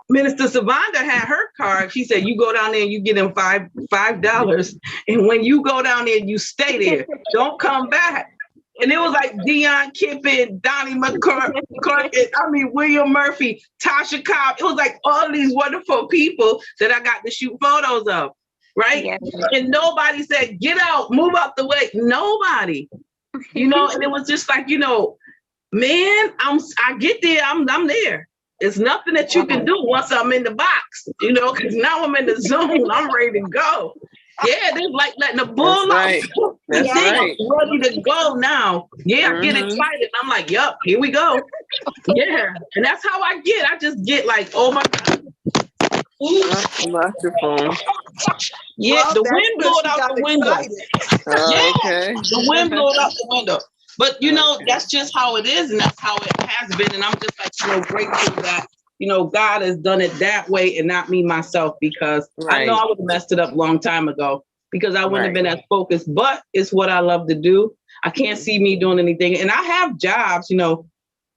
Minister Savanda had her card. She said, you go down there and you get them $5. And when you go down there, you stay there. Don't come back. And it was like Dion Kippin, Donnie McCarthy, William Murphy, Tasha Cobb. It was like all these wonderful people that I got to shoot photos of, right? Yes. And nobody said, get out, move out the way. Nobody, and it was just like, man, I get there, I'm there. It's nothing that you can do once I'm in the box, because now I'm in the zone, I'm ready to go. Yeah, they're like letting the bull out. Right. That's right. I'm ready to go now. Yeah, I get excited. I'm like, yup, here we go. Yeah, and that's how I get. I just get like, oh my God. Lost your phone. Yeah, the wind blowed out the window. Okay. The wind blowed out the window. But that's just how it is, and that's how it has been. And I'm just like, grateful that God has done it that way and not me myself, because I know I would have messed it up a long time ago, because I wouldn't have been as focused. But it's what I love to do. I can't see me doing anything, and I have jobs,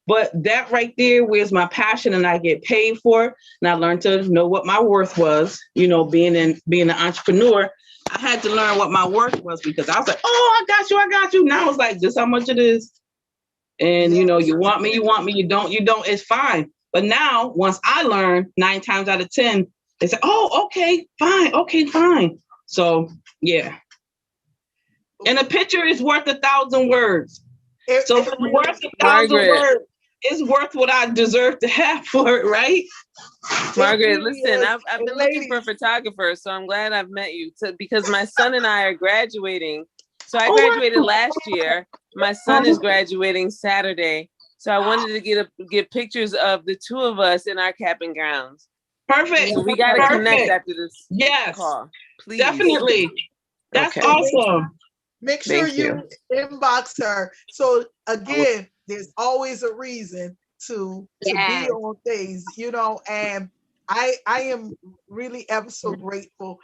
but that right there, where's my passion, and I get paid for it. And I learned to know what my worth was. Being an entrepreneur, I had to learn what my worth was, because I was like, oh, I got you. Now it's like, this how much it is. And, you want me, you don't, it's fine. But now, once I learn 9 times out of 10, they say, oh, okay, fine. So, yeah. And a picture is worth 1,000 words. So if it's worth 1,000 words, it's worth what I deserve to have for it, right? Margaret, listen, I've been looking for a photographer, so I'm glad I've met you, because my son and I are graduating So I graduated last year. My son is graduating Saturday. So I wanted to get pictures of the two of us in our cap and gowns. Perfect. So we got to connect after this call. Please. Definitely. That's awesome. Make sure you inbox her. So again, there's always a reason to be on things, you know, and I am really ever so grateful.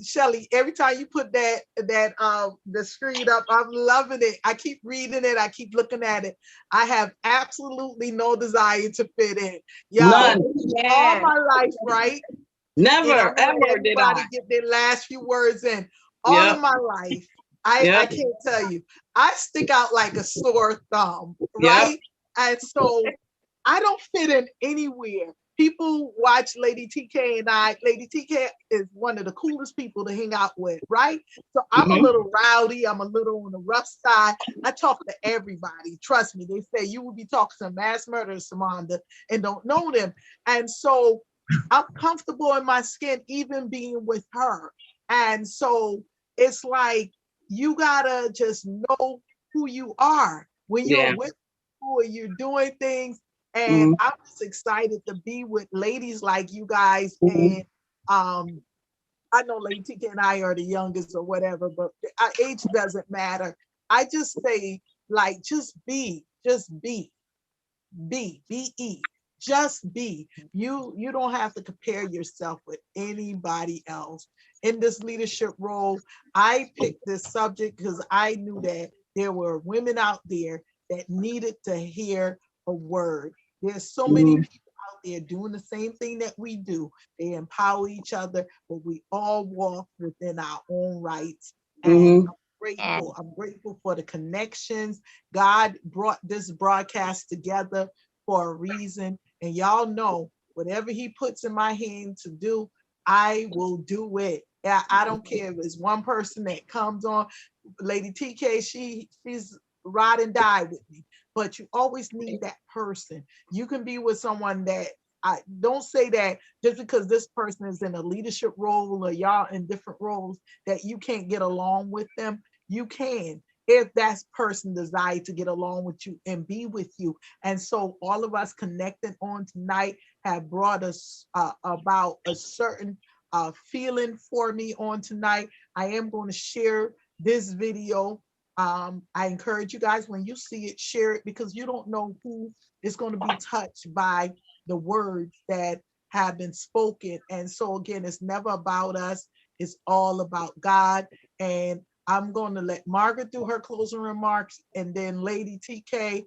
Shelly, every time you put the screen up, I'm loving it. I keep reading it. I keep looking at it. I have absolutely no desire to fit in. None. All my life, right? Never, ever did I. Get their last few words in. All of my life. I can't tell you. I stick out like a sore thumb, right? And so I don't fit in anywhere. People watch Lady TK and I. Lady TK is one of the coolest people to hang out with, right? So I'm a little rowdy. I'm a little on the rough side. I talk to everybody. Trust me. They say you will be talking to mass murderers, Savanda, and don't know them. And so I'm comfortable in my skin, even being with her. And so it's like, you gotta just know who you are when you're with people and you're doing things. And I'm just excited to be with ladies like you guys. And I know Lady TK and I are the youngest or whatever, but our age doesn't matter. I just say, like, just be. Just be. You don't have to compare yourself with anybody else. In this leadership role, I picked this subject because I knew that there were women out there that needed to hear a word. There's so many people out there doing the same thing that we do. They empower each other, but we all walk within our own rights. And I'm grateful for the connections. God brought this broadcast together for a reason. And y'all know, whatever he puts in my hand to do, I will do it. I don't care if it's one person that comes on. Lady TK, she's ride and die with me. But you always need that person. You can be with someone that, I don't say that just because this person is in a leadership role or y'all in different roles that you can't get along with them. You can, if that person desires to get along with you and be with you. And so all of us connected on tonight have brought us about a certain feeling for me on tonight. I am going to share this video. I encourage you guys, when you see it, share it, because you don't know who is going to be touched by the words that have been spoken. And so again, it's never about us. It's all about God. And I'm going to let Margaret do her closing remarks, and then Lady TK,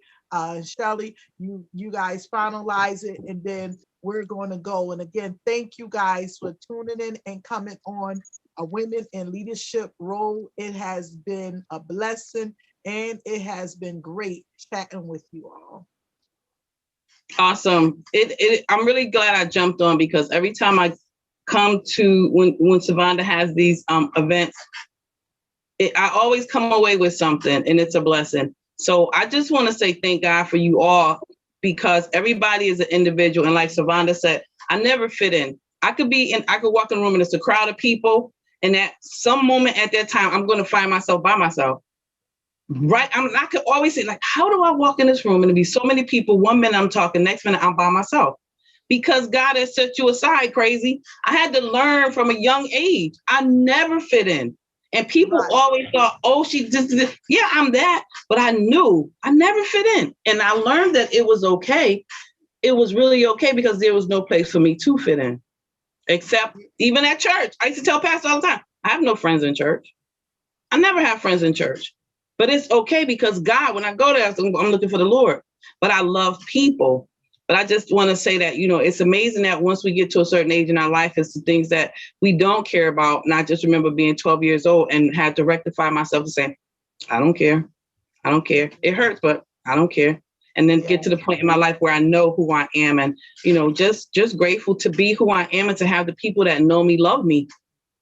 Shelly, you guys finalize it, and then we're going to go. And again, thank you guys for tuning in and coming on a Women in Leadership Role. It has been a blessing, and it has been great chatting with you all. Awesome. I'm really glad I jumped on, because every time I come to, when Savanda has these events, I always come away with something, and it's a blessing. So I just want to say thank God for you all, because everybody is an individual. And like Savanda said, I never fit in. I could walk in a room and it's a crowd of people, and at some moment at that time, I'm going to find myself by myself. Right? I could always say, like, how do I walk in this room and there be so many people? 1 minute I'm talking, next minute I'm by myself. Because God has set you aside, crazy. I had to learn from a young age. I never fit in. And people always thought, oh, she just did. Yeah, I'm that. But I knew I never fit in. And I learned that it was okay. It was really okay, because there was no place for me to fit in. Except even at church. I used to tell pastors all the time, I have no friends in church. I never have friends in church. But it's okay, because God, when I go there, I'm looking for the Lord. But I love people. But I just want to say that, it's amazing that once we get to a certain age in our life, it's the things that we don't care about. And I just remember being 12 years old and had to rectify myself and say, I don't care. I don't care. It hurts, but I don't care. And then get to the point in my life where I know who I am, and, just grateful to be who I am, and to have the people that know me, love me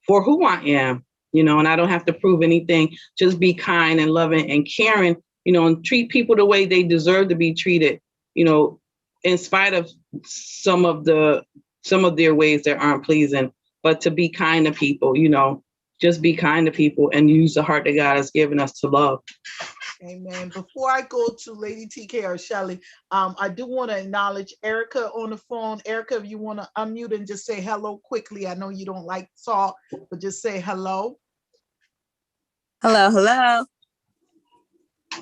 for who I am, and I don't have to prove anything. Just be kind and loving and caring, and treat people the way they deserve to be treated, in spite of some of their ways that aren't pleasing, but to be kind to people, just be kind to people and use the heart that God has given us to love. Amen. Before I go to Lady TK or Shelly, I do want to acknowledge Erica on the phone. Erica, if you want to unmute and just say hello quickly. I know you don't like talk, but just say hello. Hello, hello.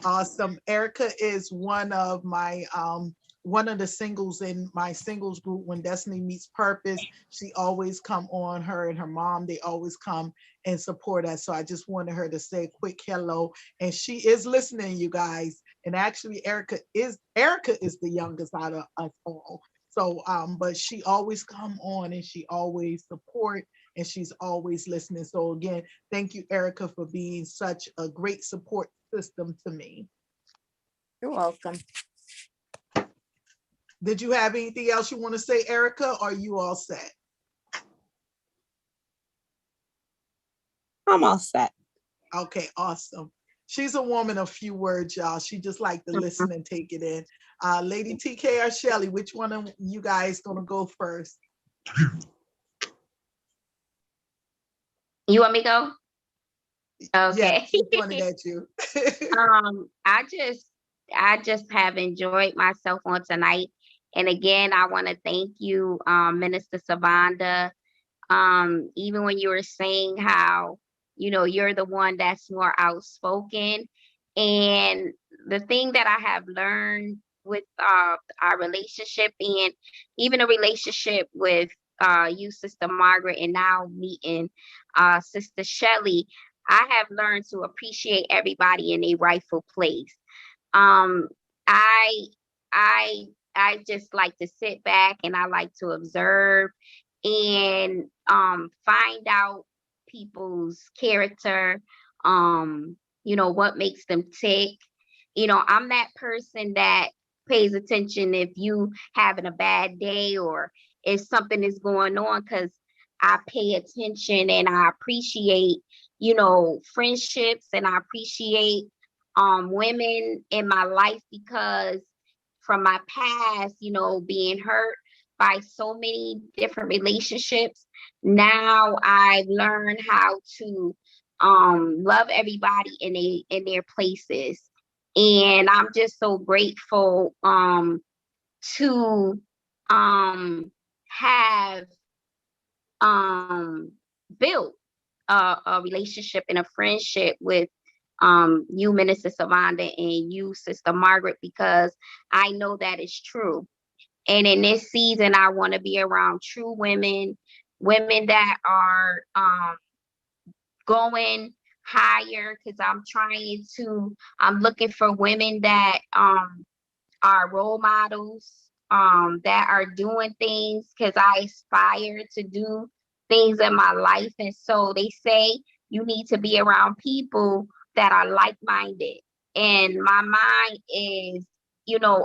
Awesome. Erica is one of the singles in my singles group, When Destiny Meets Purpose. She always come on, her and her mom, they always come and support us. So I just wanted her to say a quick hello. And she is listening, you guys. And actually Erica is the youngest out of us all. So but she always come on and she always support and she's always listening. So again, thank you, Erica, for being such a great support system to me. You're welcome. Did you have anything else you want to say, Erica, or are you all set? I'm all set. Okay, awesome. She's a woman of few words, y'all. She just like to listen and take it in. Lady TK or Shelly, which one of you guys gonna go first? You want me to go? Okay. Yeah, she's pointing at you. I just have enjoyed myself on tonight. And again, I want to thank you, Minister Savanda. Even when you were saying how, you're the one that's more outspoken. And the thing that I have learned with our relationship and even a relationship with you, Sister Margaret, and now meeting Sister Shelly, I have learned to appreciate everybody in a rightful place. I I just like to sit back and I like to observe and find out people's character, what makes them tick. I'm that person that pays attention if you having a bad day or if something is going on, because I pay attention and I appreciate, friendships, and I appreciate women in my life, because from my past, being hurt by so many different relationships, now I've learned how to love everybody in their places. And I'm just so grateful to have built a relationship and a friendship with you, Minister Savanda, and you, Sister Margaret, because I know that is true. And in this season, I want to be around true women that are going higher, because I'm looking for women that are role models, that are doing things, because I aspire to do things in my life. And so they say you need to be around people that are like-minded. And my mind is,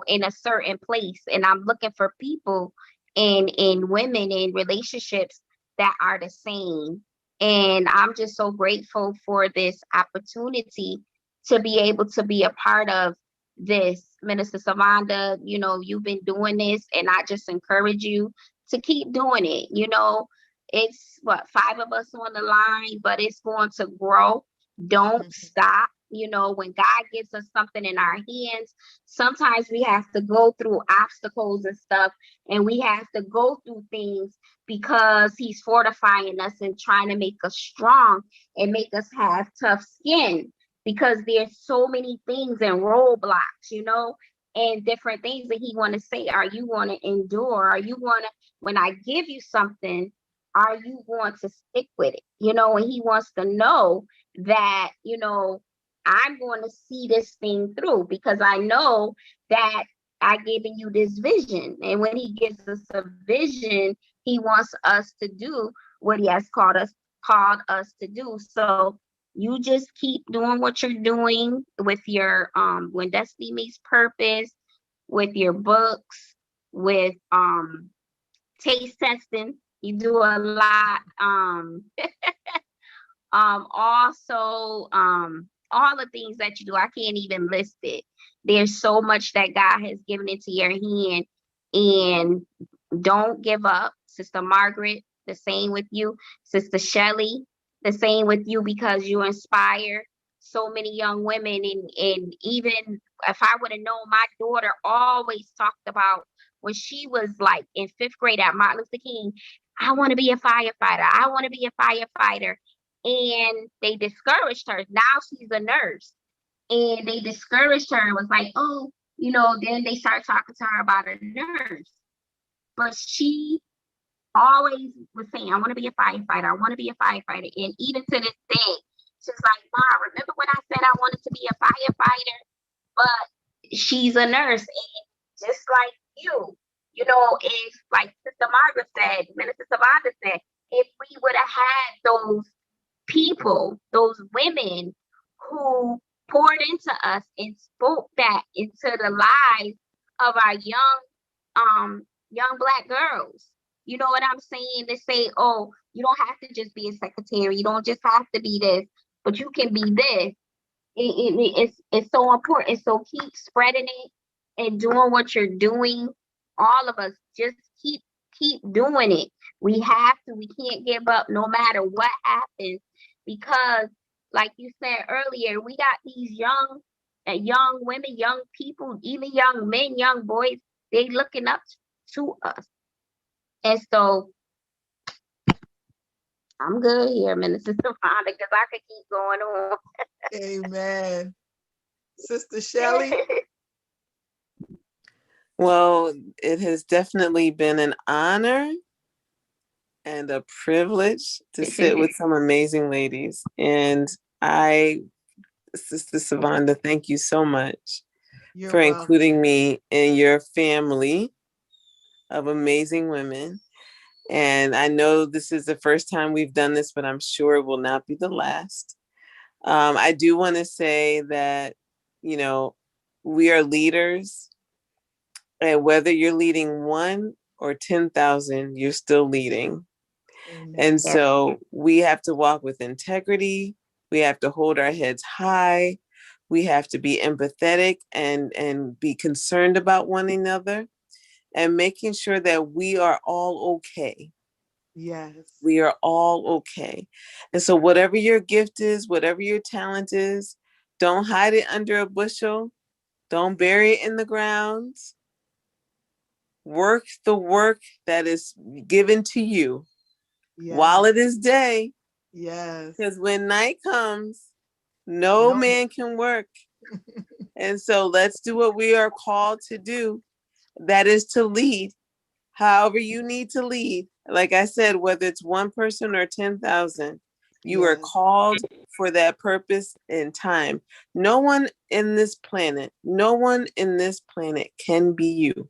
in a certain place. And I'm looking for people in women in relationships that are the same. And I'm just so grateful for this opportunity to be able to be a part of this. Minister Savanda, you've been doing this, and I just encourage you to keep doing it. It's 5 of us on the line, but it's going to grow. Don't stop. When God gives us something in our hands, sometimes we have to go through obstacles and stuff, and we have to go through things because He's fortifying us and trying to make us strong and make us have tough skin, because there's so many things and roadblocks, and different things that He want to say. Are you going to endure? Are you going to, when I give you something, are you going to stick with it? And He wants to know that, I'm going to see this thing through, because I know that I given you this vision. And when He gives us a vision, He wants us to do what He has called us to do. So you just keep doing what you're doing with your When Destiny Meets Purpose, with your books, with taste testing. You do a lot. Also, all the things that you do, I can't even list it. There's so much that God has given into your hand, and don't give up. Sister Margaret, the same with you. Sister Shelly, the same with you because you inspire so many young women. And even if I would have known, my daughter always talked about when she was like in 5th grade at Martin Luther King, I want to be a firefighter. I want to be a firefighter. And they discouraged her. Now she's a nurse. And they discouraged her and was like, oh, then they started talking to her about a nurse. But she always was saying, I want to be a firefighter. I want to be a firefighter. And even to this day, she's like, Mom, remember when I said I wanted to be a firefighter? But she's a nurse. And just like you, if like Sister Margaret said, Minister Savanda said, if we would have had those people, those women who poured into us and spoke that into the lives of our young Black girls. You know what I'm saying? To say, oh, you don't have to just be a secretary. You don't just have to be this, but you can be this. It's so important. So keep spreading it and doing what you're doing. All of us just keep doing it. We have to. We can't give up no matter what happens, because like you said earlier, we got these young women, young people, even young men, young boys, they looking up to us. And so I'm good here, Minister Savanda, because I could keep going on. Amen. Sister Shelley? Well, it has definitely been an honor and a privilege to sit with some amazing ladies. And Sister Savanda, thank you so much for including me in your family of amazing women. And I know this is the first time we've done this, but I'm sure it will not be the last. I do want to say that, we are leaders, and whether you're leading 1 or 10,000, you're still leading. Amen. And so we have to walk with integrity. We have to hold our heads high. We have to be empathetic and be concerned about one another, and making sure that we are all okay. Yes. We are all okay. And so whatever your gift is, whatever your talent is, don't hide it under a bushel. Don't bury it in the ground. Work the work that is given to you while it is day. Yes. Because when night comes, no man can work. And so let's do what we are called to do. That is to lead. However you need to lead. Like I said, whether it's 1 person or 10,000, you are called for that purpose in time. No one in this planet can be you.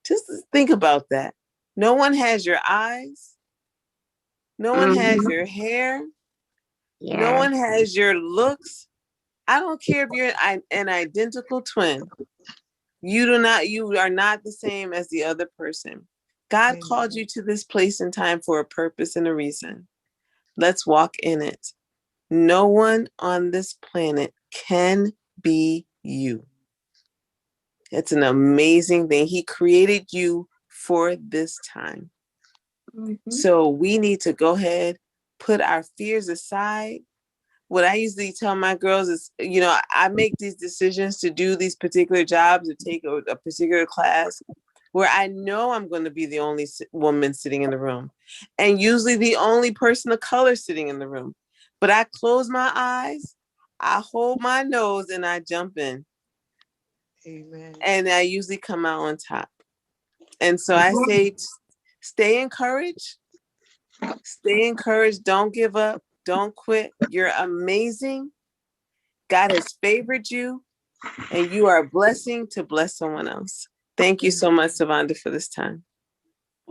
Just think about that. No one has your eyes. No one has your hair. Yeah. No one has your looks. I don't care if you're an identical twin. You are not the same as the other person. God called you to this place and time for a purpose and a reason. Let's walk in it. No one on this planet can be you. It's an amazing thing. He created you for this time. Mm-hmm. So we need to go ahead, put our fears aside. What I usually tell my girls is, I make these decisions to do these particular jobs or take a particular class where I know I'm going to be the only woman sitting in the room, and usually the only person of color sitting in the room. But I close my eyes, I hold my nose, and I jump in. Amen. And I usually come out on top. And so I say, stay encouraged. Stay encouraged. Don't give up. Don't quit. You're amazing. God has favored you, and you are a blessing to bless someone else. Thank you so much, Savanda, for this time.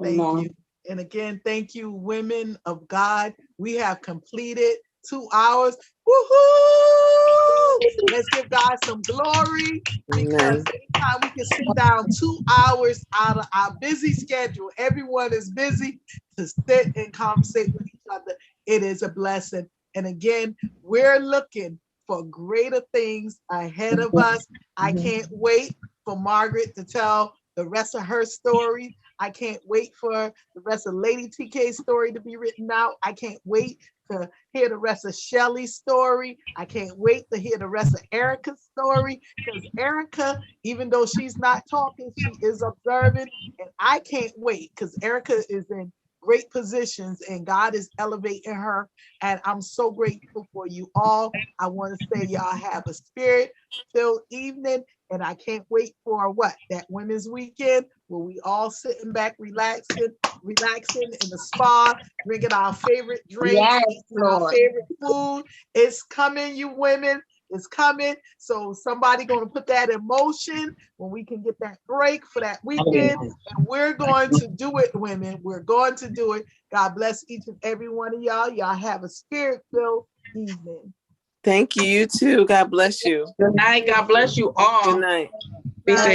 Thank you. And again, thank you, women of God. We have completed 2 hours. Woohoo! Let's give God some glory, because anytime we can sit down 2 hours out of our busy schedule, everyone is busy, to sit and conversate with each other. It is a blessing. And again, we're looking for greater things ahead of us. I can't wait for Margaret to tell the rest of her story. I can't wait for the rest of Lady TK's story to be written out. I can't wait to hear the rest of Shelly's story. I can't wait to hear the rest of Erica's story, because Erica, even though she's not talking, she is observing. And I can't wait because Erica is in great positions and God is elevating her. And I'm so grateful for you all. I want to say y'all have a spirit-filled evening. And I can't wait for what? That Women's Weekend where we all sitting back, relaxing in the spa, drinking our favorite drinks, Yes, eating our Lord. favorite food. It's coming, you women. It's coming. So somebody going to put that in motion when we can get that break for that weekend. And we're going to do it, women. We're going to do it. God bless each and every one of y'all. Y'all have a spirit-filled evening. Thank you. You too. God bless you. Good night. God bless you all. Good night. Be safe.